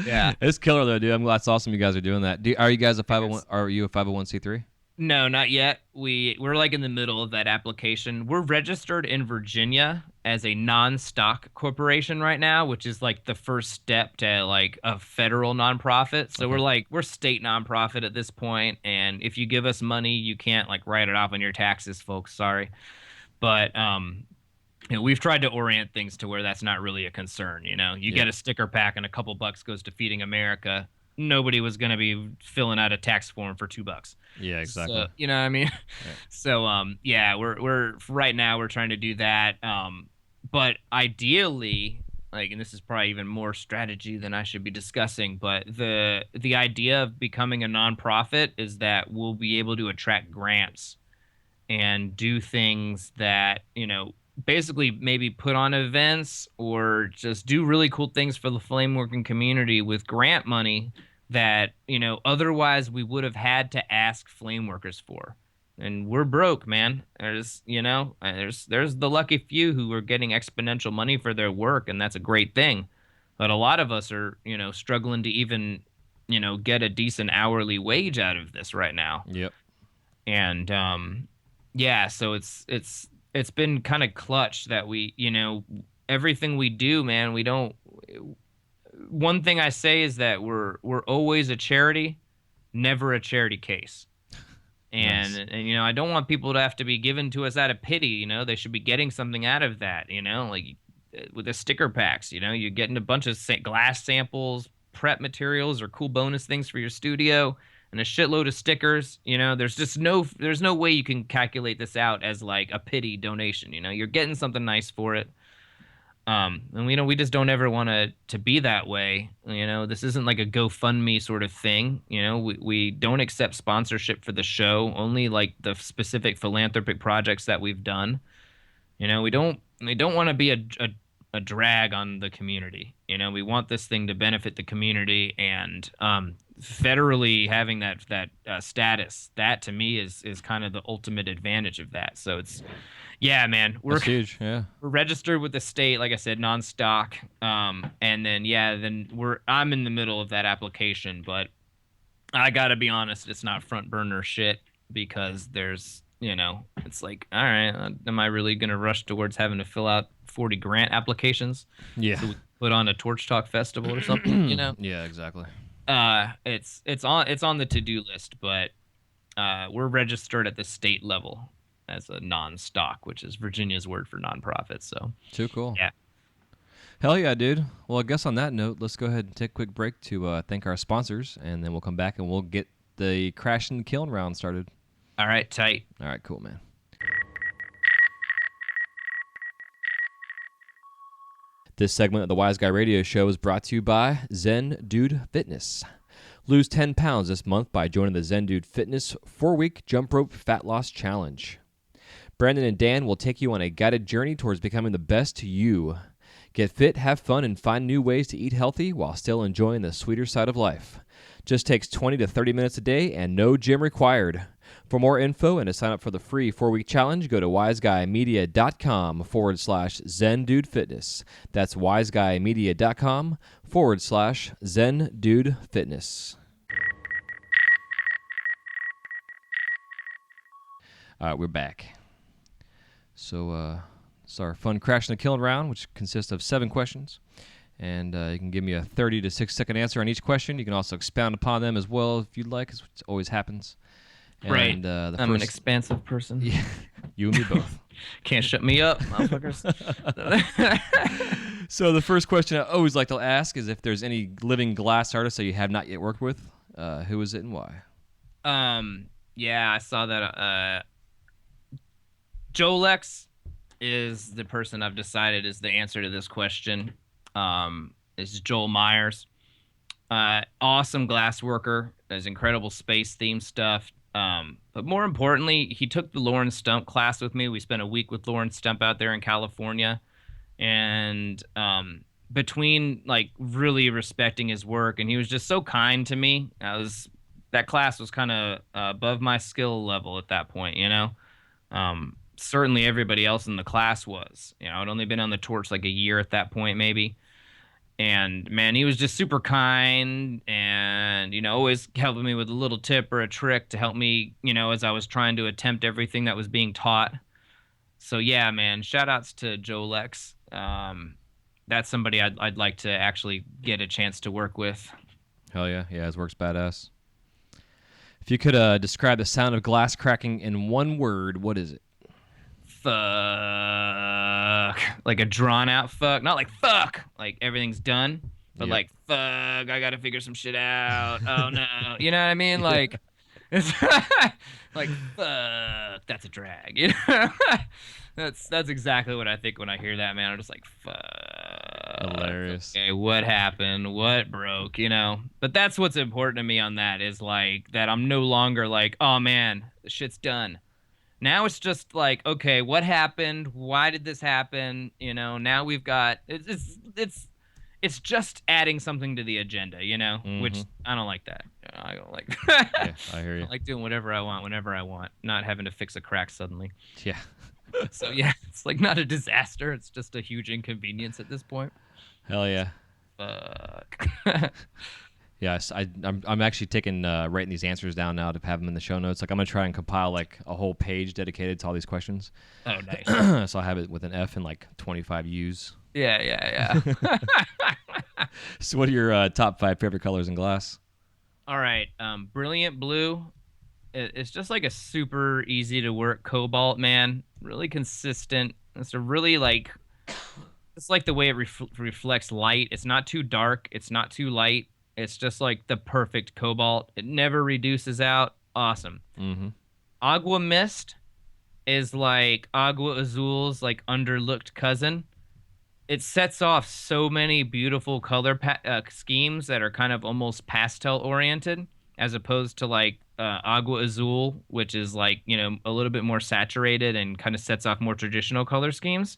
Yeah, it's killer though, dude. That's awesome. You guys are doing that. Are you guys a 501? Are you a 501c3? No, not yet. We're like in the middle of that application. We're registered in Virginia as a non-stock corporation right now, which is like the first step to like a federal nonprofit. So we're state nonprofit at this point, and if you give us money, you can't like write it off on your taxes, folks. Sorry, but we've tried to orient things to where that's not really a concern. You get a sticker pack and a couple bucks goes to Feeding America. Nobody was going to be filling out a tax form for $2. Yeah, exactly. So, you know what I mean? Right. So, yeah, we're right now we're trying to do that. But ideally, and this is probably even more strategy than I should be discussing, but the idea of becoming a nonprofit is that we'll be able to attract grants and do things that, basically maybe put on events or just do really cool things for the flame working community with grant money that, otherwise we would have had to ask flame workers for. And we're broke, man. There's the lucky few who are getting exponential money for their work, and that's a great thing. But a lot of us are, struggling to even, get a decent hourly wage out of this right now. Yep. And yeah, so it's been kind of clutch that we, everything we do, man, we don't. One thing I say is that we're always a charity, never a charity case. And, nice. And I don't want people to have to be given to us out of pity. They should be getting something out of that. Like with the sticker packs, you're getting a bunch of glass samples, prep materials, or cool bonus things for your studio, and a shitload of stickers. There's no way you can calculate this out as like a pity donation. You're getting something nice for it. And we just don't ever want to be that way. This isn't like a GoFundMe sort of thing. We don't accept sponsorship for the show, only like the specific philanthropic projects that we've done. We don't want to be a drag on the community. We want this thing to benefit the community, and federally having that status, that to me is kind of the ultimate advantage of that. So it's, yeah, man, that's huge. Yeah, we're registered with the state, like I said, non-stock. And then I'm in the middle of that application, but I gotta be honest, it's not front burner shit, because there's, it's like, all right, am I really gonna rush towards having to fill out 40 grant applications? Yeah. So we put on a Torch Talk festival or something, Yeah, exactly. It's on the to-do list, but we're registered at the state level as a non-stock, which is Virginia's word for nonprofit. So too cool. Yeah. Hell yeah, dude. Well, I guess on that note, let's go ahead and take a quick break to thank our sponsors, and then we'll come back and we'll get the Crash and Kiln round started. All right, tight. All right, cool, man. This segment of the Wise Guy Radio Show is brought to you by Zen Dude Fitness. Lose 10 pounds this month by joining the Zen Dude Fitness 4-week jump rope fat loss challenge. Brandon and Dan will take you on a guided journey towards becoming the best you. Get fit, have fun, and find new ways to eat healthy while still enjoying the sweeter side of life. Just takes 20 to 30 minutes a day and no gym required. For more info and to sign up for the free 4-week challenge, go to wiseguymedia.com/ZenDudeFitness. That's wiseguymedia.com/ZenDudeFitness. All right, we're back. So, it's our fun Crash in the Kiln round, which consists of 7 questions. And you can give me a 30 to 60-second answer on each question. You can also expound upon them as well if you'd like, as always happens. Right. And, I'm an expansive person. Yeah, you and me both. Can't shut me up, motherfuckers. So the first question I always like to ask is if there's any living glass artists that you have not yet worked with. Who is it and why? Yeah, I saw that. Jolex is the person I've decided is the answer to this question. It's Joel Myers. Awesome glass worker. Does incredible space themed stuff. But more importantly, he took the Lawrence Stump class with me. We spent a week with Lawrence Stump out there in California. And between like really respecting his work, and he was just so kind to me. That class was kind of above my skill level at that point, you know. Certainly everybody else in the class was. You know, I'd only been on the torch like a year at that point, maybe. And man, he was just super kind and, you know, always helping me with a little tip or a trick to help me, you know, as I was trying to attempt everything that was being taught. So yeah, man, shout outs to Jolex. That's somebody I'd like to actually get a chance to work with. Hell yeah. Yeah, his work's badass. If you could describe the sound of glass cracking in one word, what is it? Fuck. Like a drawn out fuck. Not like fuck, like everything's done, but like fuck, I gotta figure some shit out. Oh no. You know what I mean? Like it's like fuck, that's a drag. You know? That's exactly what I think when I hear that, man. I'm just like fuck. Hilarious. Okay, what happened? What broke? You know? But that's what's important to me on that is like that I'm no longer like, oh man, the shit's done. Now it's just like, okay, what happened? Why did this happen? You know, now we've got it's just adding something to the agenda, you know, which I don't like that. I don't like. Yeah, I hear you. I like doing whatever I want, whenever I want, not having to fix a crack suddenly. Yeah. So yeah, it's like not a disaster. It's just a huge inconvenience at this point. Hell yeah. Fuck. Yes, I'm actually taking writing these answers down now to have them in the show notes. Like I'm gonna try and compile like a whole page dedicated to all these questions. Oh, nice. So I'll have it with an F and like 25 U's. Yeah. So what are your top 5 favorite colors in glass? All right, brilliant blue. It's just like a super easy to work cobalt, man. Really consistent. It's a really like. It's like the way it reflects light. It's not too dark. It's not too light. It's just like the perfect cobalt. It never reduces out. Awesome. Agua Mist is like Agua Azul's like underlooked cousin. It sets off so many beautiful color schemes that are kind of almost pastel oriented, as opposed to like Agua Azul, which is like, you know, a little bit more saturated and kind of sets off more traditional color schemes.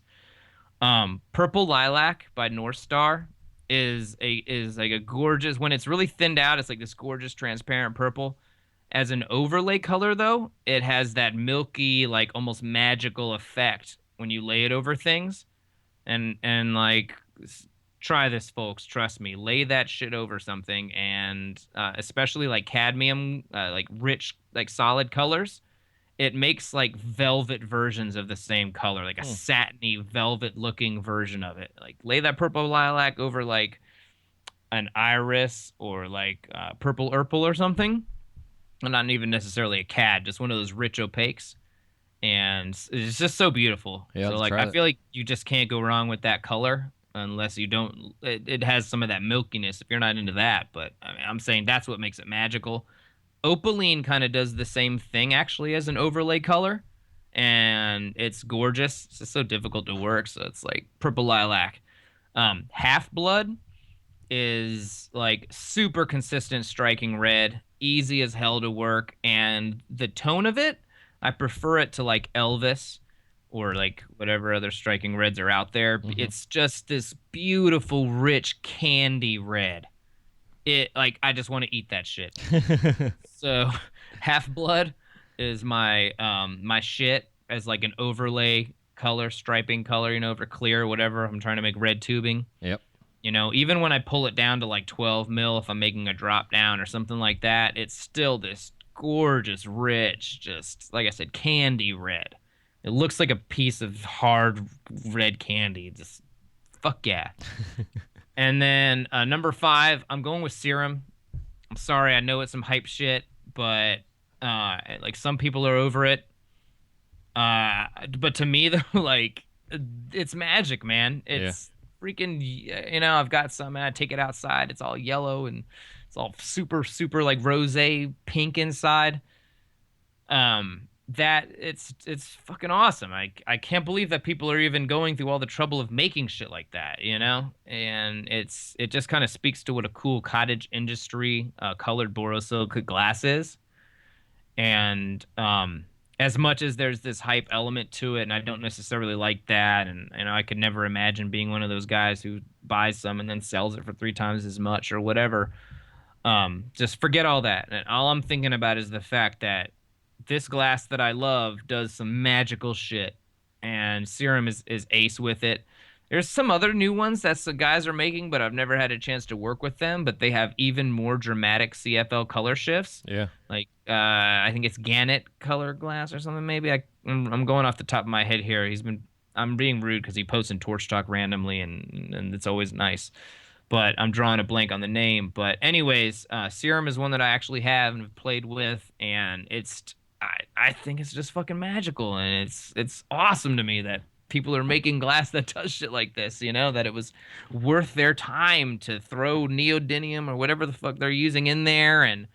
Purple Lilac by North Star is like a gorgeous, when it's really thinned out, it's like this gorgeous transparent purple. As an overlay color though, it has that milky, like almost magical effect when you lay it over things. And like, try this, folks, trust me, lay that shit over something, and especially like cadmium, like rich, like solid colors, it makes like velvet versions of the same color, like a satiny velvet looking version of it. Like lay that purple lilac over like an iris or like purple urple or something. And not even necessarily a cad, just one of those rich opaques. And it's just so beautiful. Yeah, so like I feel like you just can't go wrong with that color unless you don't. It has some of that milkiness if you're not into that. But I mean, I'm saying that's what makes it magical. Opaline kind of does the same thing actually as an overlay color, and it's gorgeous. It's just so difficult to work, so it's like purple lilac. Half Blood is like super consistent striking red, easy as hell to work, and the tone of it, I prefer it to like Elvis or like whatever other striking reds are out there. It's just this beautiful, rich candy red. It like I just want to eat that shit. So Half Blood is my my shit as like an overlay color, striping color, over clear, whatever. I'm trying to make red tubing. Yep. Even when I pull it down to like 12 mil, if I'm making a drop down or something like that, it's still this gorgeous, rich, just like I said, candy red. It looks like a piece of hard red candy. Just fuck yeah. And then number 5, I'm going with Serum. I'm sorry, I know it's some hype shit, but like some people are over it. But to me, though, like it's magic, man. It's freaking. I've got some, and I take it outside. It's all yellow and it's all super, super like rosé pink inside. That it's fucking awesome. I can't believe that people are even going through all the trouble of making shit like that, And it just kind of speaks to what a cool cottage industry colored borosilicate glass is. And as much as there's this hype element to it, and I don't necessarily like that, and I could never imagine being one of those guys who buys some and then sells it for 3 times as much or whatever. Just forget all that. And all I'm thinking about is the fact that this glass that I love does some magical shit, and Serum is ace with it. There's some other new ones that the guys are making, but I've never had a chance to work with them. But they have even more dramatic CFL color shifts. Yeah. Like I think it's Gannett color glass or something. Maybe I'm going off the top of my head here. I'm being rude because he posts in Torch Talk randomly, and it's always nice. But I'm drawing a blank on the name. But anyways, Serum is one that I actually have and have played with, and I think it's just fucking magical, and it's awesome to me that people are making glass that does shit like this, that it was worth their time to throw neodymium or whatever the fuck they're using in there and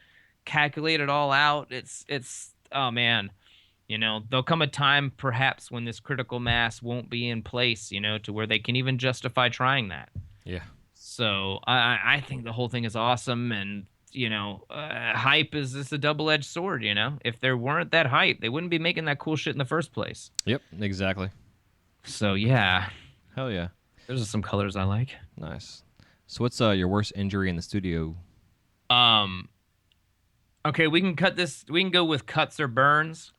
calculate it all out. It's oh man, there'll come a time perhaps when this critical mass won't be in place, to where they can even justify trying that. Yeah. So I think the whole thing is awesome, and hype is just a double-edged sword. If there weren't that hype, they wouldn't be making that cool shit in the first place. Yep, exactly. So yeah, hell yeah. Those are some colors I like. Nice. So what's your worst injury in the studio? Okay, we can cut this. We can go with cuts or burns.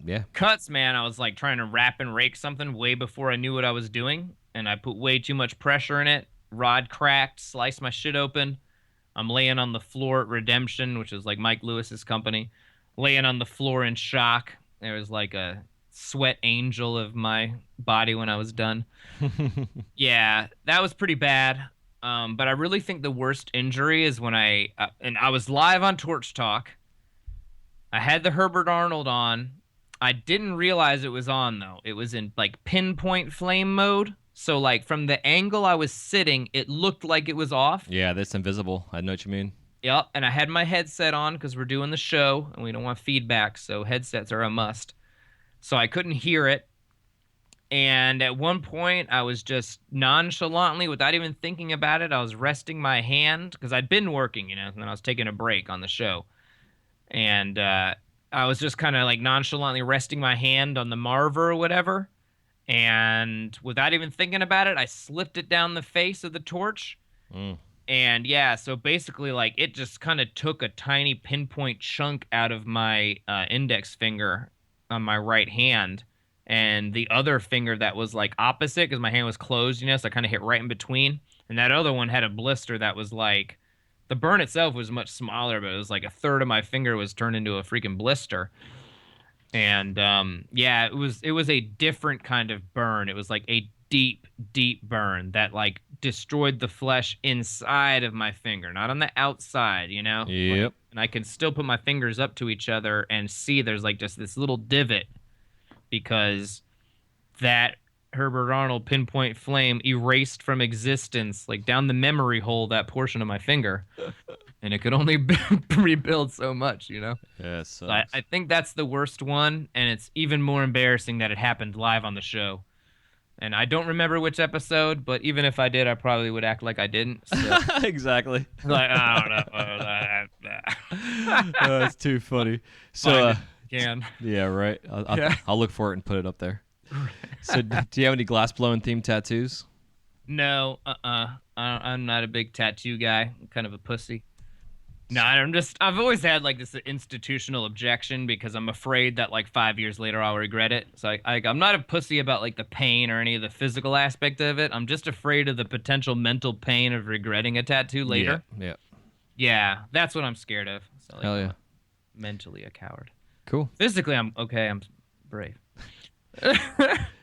Yeah. Cuts, man. I was like trying to wrap and rake something way before I knew what I was doing, and I put way too much pressure in it. Rod cracked, sliced my shit open. I'm laying on the floor at Redemption, which is like Mike Lewis's company, laying on the floor in shock. There was like a sweat angel of my body when I was done. Yeah, that was pretty bad. But I really think the worst injury is when I was live on Torch Talk. I had the Herbert Arnold on. I didn't realize it was on, though. It was in like pinpoint flame mode. So like from the angle I was sitting, it looked like it was off. Yeah, that's invisible. I know what you mean. Yep, and I had my headset on because we're doing the show and we don't want feedback, so headsets are a must. So I couldn't hear it. And at one point, I was just nonchalantly, without even thinking about it, I was resting my hand because I'd been working, and then I was taking a break on the show. And I was just kind of like nonchalantly resting my hand on the Marver or whatever. And without even thinking about it, I slipped it down the face of the torch. And yeah, so basically, like, it just kind of took a tiny pinpoint chunk out of my index finger on my right hand. And the other finger that was like opposite, because my hand was closed, so I kind of hit right in between. And that other one had a blister that was like, the burn itself was much smaller, but it was like a third of my finger was turned into a freaking blister. And yeah, it was a different kind of burn. It was like a deep, deep burn that like destroyed the flesh inside of my finger, not on the outside, Yep. Like, and I can still put my fingers up to each other and see there's like just this little divot because that Herbert Arnold pinpoint flame erased from existence, like down the memory hole, that portion of my finger. And it could only rebuild so much, Yeah, so I think that's the worst one, and it's even more embarrassing that it happened live on the show. And I don't remember which episode, but even if I did, I probably would act like I didn't. So. Exactly. Like, I don't know. That's too funny. So, can. yeah, right. I'll look for it and put it up there. So, do you have any glass blowing themed tattoos? No, I'm not a big tattoo guy. I'm kind of a pussy. No, I've always had like this institutional objection because I'm afraid that like 5 years later I'll regret it. So I'm not a pussy about like the pain or any of the physical aspect of it. I'm just afraid of the potential mental pain of regretting a tattoo later. Yeah. Yeah, that's what I'm scared of. So like, Hell yeah. Mentally a coward. Cool. Physically, I'm okay. I'm brave.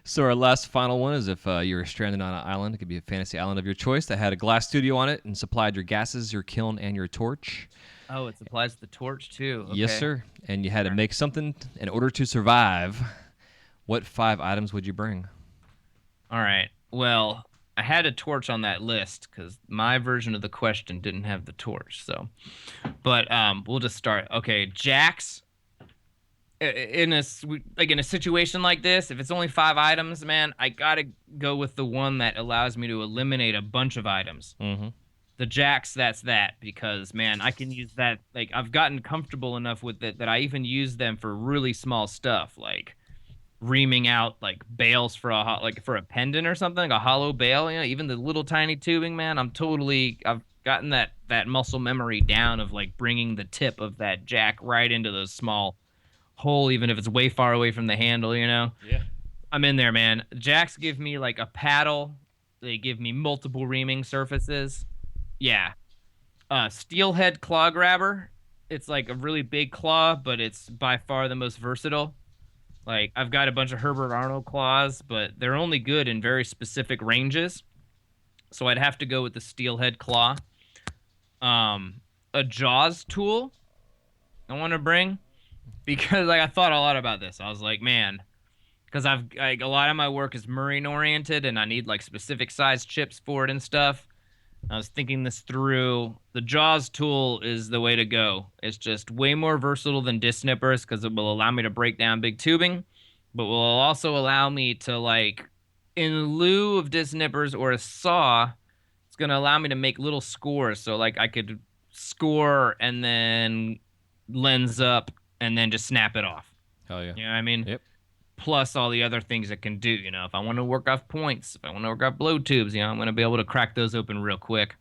So our last final one is if you were stranded on an island, it could be a fantasy island of your choice that had a glass studio on it and supplied your gases, your kiln, and your torch. Oh, it supplies the torch too. Okay. Yes, sir. And you had to make something in order to survive. What 5 items would you bring? All right. Well, I had a torch on that list because my version of the question didn't have the torch. So, but we'll just start. Okay, Jax. In a situation like this, if it's only 5 items, man, I gotta go with the one that allows me to eliminate a bunch of items. Mm-hmm. The Jax, that's that, because man, I can use that. Like I've gotten comfortable enough with it that I even use them for really small stuff, like reaming out like bales for a pendant or something, like a hollow bale. You know, even the little tiny tubing, man. I've gotten that muscle memory down of like bringing the tip of that jack right into those small hole, even if it's way far away from the handle, you know? Yeah. I'm in there, man. Jacks give me like a paddle. They give me multiple reaming surfaces. Yeah. Steelhead claw grabber. It's like a really big claw, but it's by far the most versatile. Like, I've got a bunch of Herbert Arnold claws, but they're only good in very specific ranges. So I'd have to go with the steelhead claw. A Jaws tool I want to bring. Because like I thought a lot about this. I was like, man, because I've like a lot of my work is marine oriented, and I need like specific size chips for it and stuff. I was thinking this through. The Jaws tool is the way to go. It's just way more versatile than disc nippers because it will allow me to break down big tubing, but will also allow me to like, in lieu of disc nippers or a saw, it's gonna allow me to make little scores. So like I could score and then lens up and then just snap it off. Hell yeah. You know what I mean? Yep. Plus all the other things it can do. You know, if I want to work off points, if I want to work off blow tubes, you know, I'm going to be able to crack those open real quick.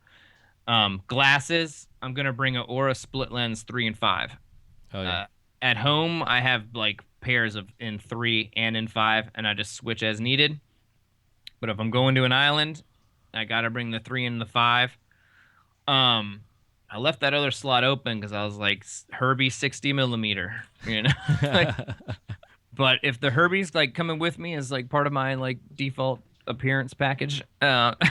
Glasses, I'm going to bring an Aura split lens 3 and 5. Hell yeah. At home, I have like pairs of in 3 and in 5, and I just switch as needed. But if I'm going to an island, I got to bring the 3 and the 5. I left that other slot open because I was like, Herbie 60 millimeter, you know. But if the Herbie's like coming with me as like part of my like default appearance package, yep.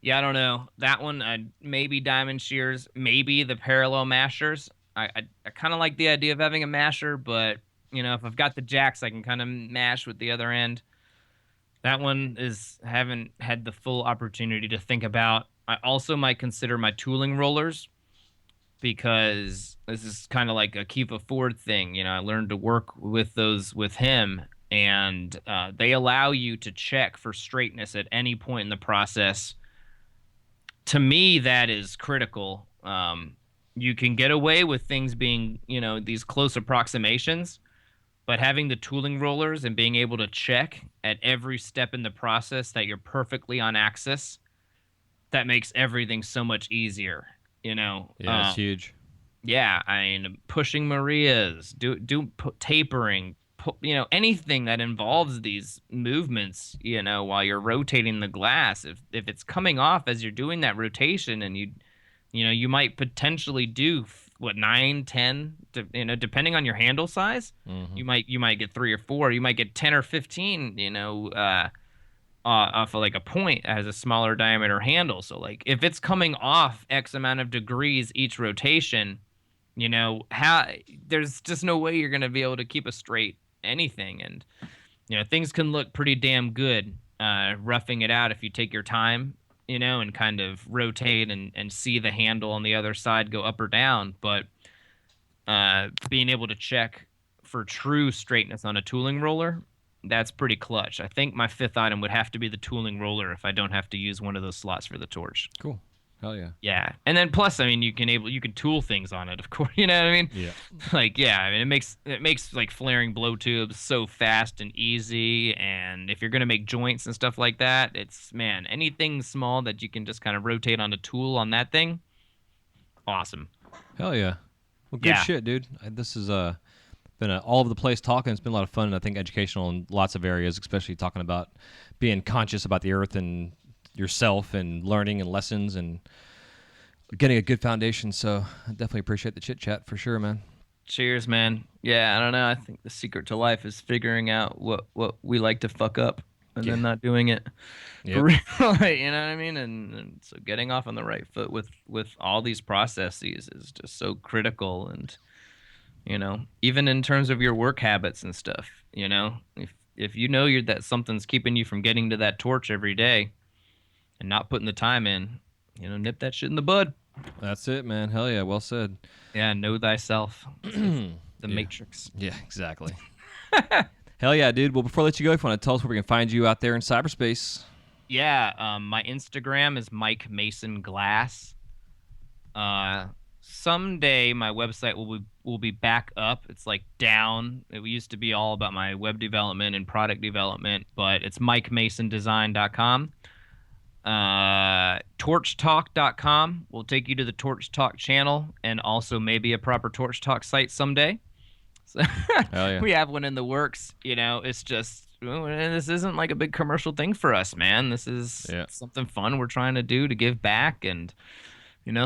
Yeah, I don't know. That one, maybe diamond shears, maybe the parallel mashers. I kind of like the idea of having a masher, but you know, if I've got the jacks, I can kind of mash with the other end. That one haven't had the full opportunity to think about. I also might consider my tooling rollers because this is kind of like a Kiva Ford thing. You know, I learned to work with those with him, and they allow you to check for straightness at any point in the process. To me, that is critical. You can get away with things being, you know, these close approximations, but having the tooling rollers and being able to check at every step in the process that you're perfectly on axis, that makes everything so much easier, you know. Yeah, it's huge. Yeah, I mean, pushing Marias, tapering, you know, anything that involves these movements, you know, while you're rotating the glass. If it's coming off as you're doing that rotation, and you know, you might potentially do 9, 10, you know, depending on your handle size. Mm-hmm. You might get 3 or 4. You might get 10 or 15. You know. Off of like a point that has a smaller diameter handle. So like if it's coming off X amount of degrees each rotation, you know, there's just no way you're going to be able to keep a straight anything. And, you know, things can look pretty damn good roughing it out if you take your time, you know, and kind of rotate and see the handle on the other side go up or down. But being able to check for true straightness on a tooling roller, that's pretty clutch. I think my 5th item would have to be the tooling roller if I don't have to use one of those slots for the torch. Cool. Hell yeah. Yeah, and then plus, I mean, you can tool things on it, of course. You know what I mean? Yeah. Like, yeah, I mean, it makes like flaring blow tubes so fast and easy. And if you're gonna make joints and stuff like that, it's man, anything small that you can just kind of rotate on a tool on that thing, awesome. Hell yeah. Well, good Yeah. shit, dude. This has been all over the place talking. It's been a lot of fun, and I think educational in lots of areas, especially talking about being conscious about the earth and yourself and learning and lessons and getting a good foundation. So I definitely appreciate the chit chat for sure, man. Cheers, man. Yeah, I don't know. I think the secret to life is figuring out what we like to fuck up and then not doing it. Yep. For real, you know what I mean? And so getting off on the right foot with all these processes is just so critical. And even in terms of your work habits and stuff, if you know that something's keeping you from getting to that torch every day and not putting the time in, nip that shit in the bud. That's it, man. Hell yeah. Well said. Yeah, know thyself. The Matrix. Yeah, exactly. Hell yeah, dude. Well, before I let you go, if you want to tell us where we can find you out there in cyberspace. Yeah, my Instagram is Mike Mason Glass. Someday my website will be back up. It's like down. It used to be all about my web development and product development, but it's MikeMasonDesign.com. Torchtalk.com will take you to the Torch Talk channel and also maybe a proper Torch Talk site someday. So yeah. We have one in the works. It's just this isn't like a big commercial thing for us, man. This is something fun we're trying to do to give back, and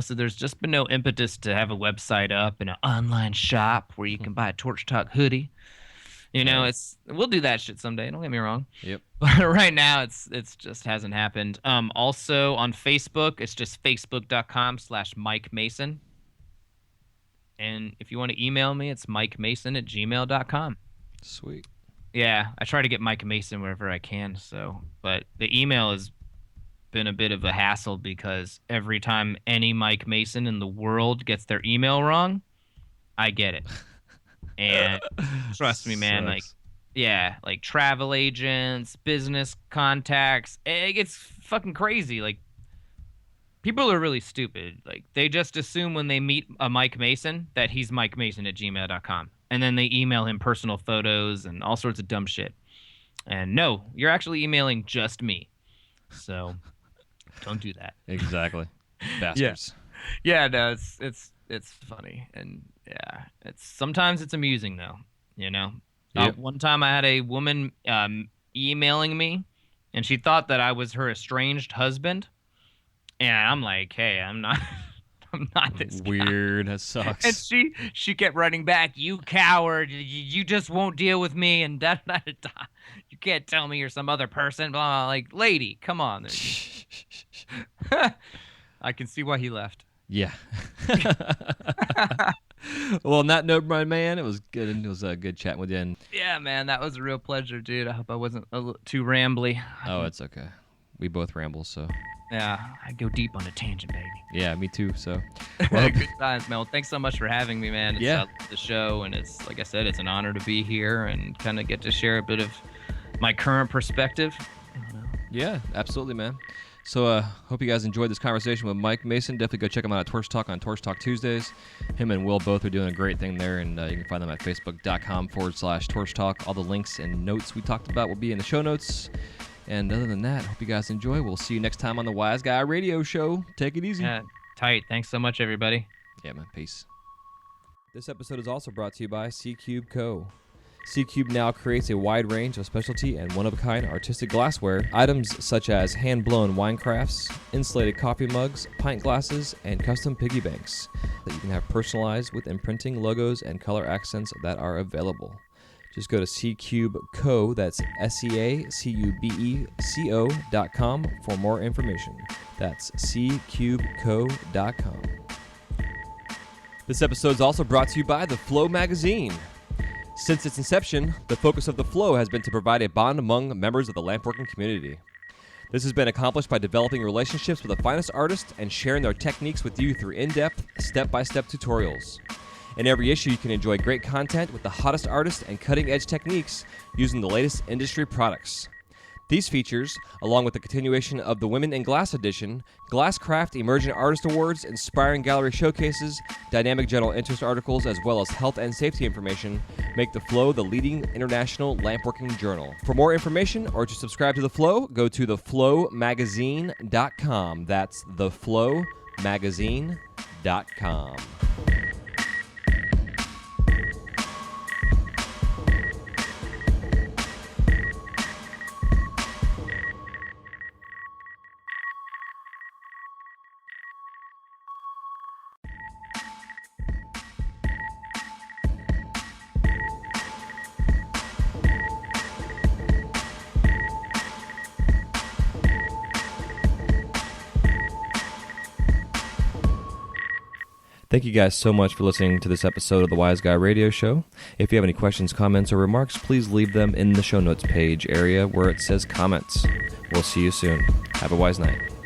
so there's just been no impetus to have a website up and an online shop where you can buy a Torch Talk hoodie. We'll do that shit someday. Don't get me wrong. Yep. But right now, it's just hasn't happened. Also on Facebook, it's just facebook.com/Mike Mason. And if you want to email me, it's mikemason@gmail.com. Sweet. Yeah, I try to get Mike Mason wherever I can. But the email has been a bit of a hassle because every time any Mike Mason in the world gets their email wrong, I get it. And trust me, man, Sucks. like travel agents, business contacts, it gets fucking crazy. Like, people are really stupid. Like, they just assume when they meet a Mike Mason that he's mikemason@gmail.com. And then they email him personal photos and all sorts of dumb shit. And no, you're actually emailing just me. So don't do that. Exactly. Bastards. Yeah, no, it's funny, and yeah, sometimes it's amusing though. Yep. One time I had a woman emailing me, and she thought that I was her estranged husband, and I'm like, hey, I'm not this guy. Weird. That sucks. And she kept writing back, you coward, you just won't deal with me, and da da da. You can't tell me you're some other person. Blah, blah. Like, lady, come on. I can see why he left. Yeah. Well, on that note, my man, it was good. It was good chatting with you. And Yeah, man, that was a real pleasure, dude. I hope I wasn't too rambly. oh, it's okay. We both ramble, so Yeah, I go deep on a tangent, baby. yeah, me too. So Good times, Mel. Thanks so much for having me, man. It's, Yeah. the show, and it's like I said, it's an honor to be here and kind of get to share a bit of my current perspective. yeah, absolutely, man. So hope you guys enjoyed this conversation with Mike Mason. Definitely go check him out at Torch Talk on Torch Talk Tuesdays. Him and Will both are doing a great thing there, and you can find them at facebook.com/Torch Talk. All the links and notes we talked about will be in the show notes. And other than that, hope you guys enjoy. We'll see you next time on the Wise Guy Radio Show. Take it easy. Yeah, tight. Thanks so much, everybody. Yeah, man. Peace. This episode is also brought to you by C-Cube Co. C-Cube now creates a wide range of specialty and one-of-a-kind artistic glassware, items such as hand-blown wine crafts, insulated coffee mugs, pint glasses, and custom piggy banks that you can have personalized with imprinting, logos, and color accents that are available. Just go to C-Cube Co, that's SEACUBECO.com for more information. That's CCubeCo.com. This episode is also brought to you by The Flow Magazine. Since its inception, the focus of The Flow has been to provide a bond among members of the lampworking community. This has been accomplished by developing relationships with the finest artists and sharing their techniques with you through in-depth, step-by-step tutorials. In every issue, you can enjoy great content with the hottest artists and cutting-edge techniques using the latest industry products. These features, along with the continuation of the Women in Glass edition, Glasscraft Emerging Artist Awards, inspiring gallery showcases, dynamic general interest articles, as well as health and safety information, make The Flow the leading international lampworking journal. For more information or to subscribe to The Flow, go to theflowmagazine.com. That's theflowmagazine.com. Thank you guys so much for listening to this episode of the Wise Guy Radio Show. If you have any questions, comments, or remarks, please leave them in the show notes page area where it says comments. We'll see you soon. Have a wise night.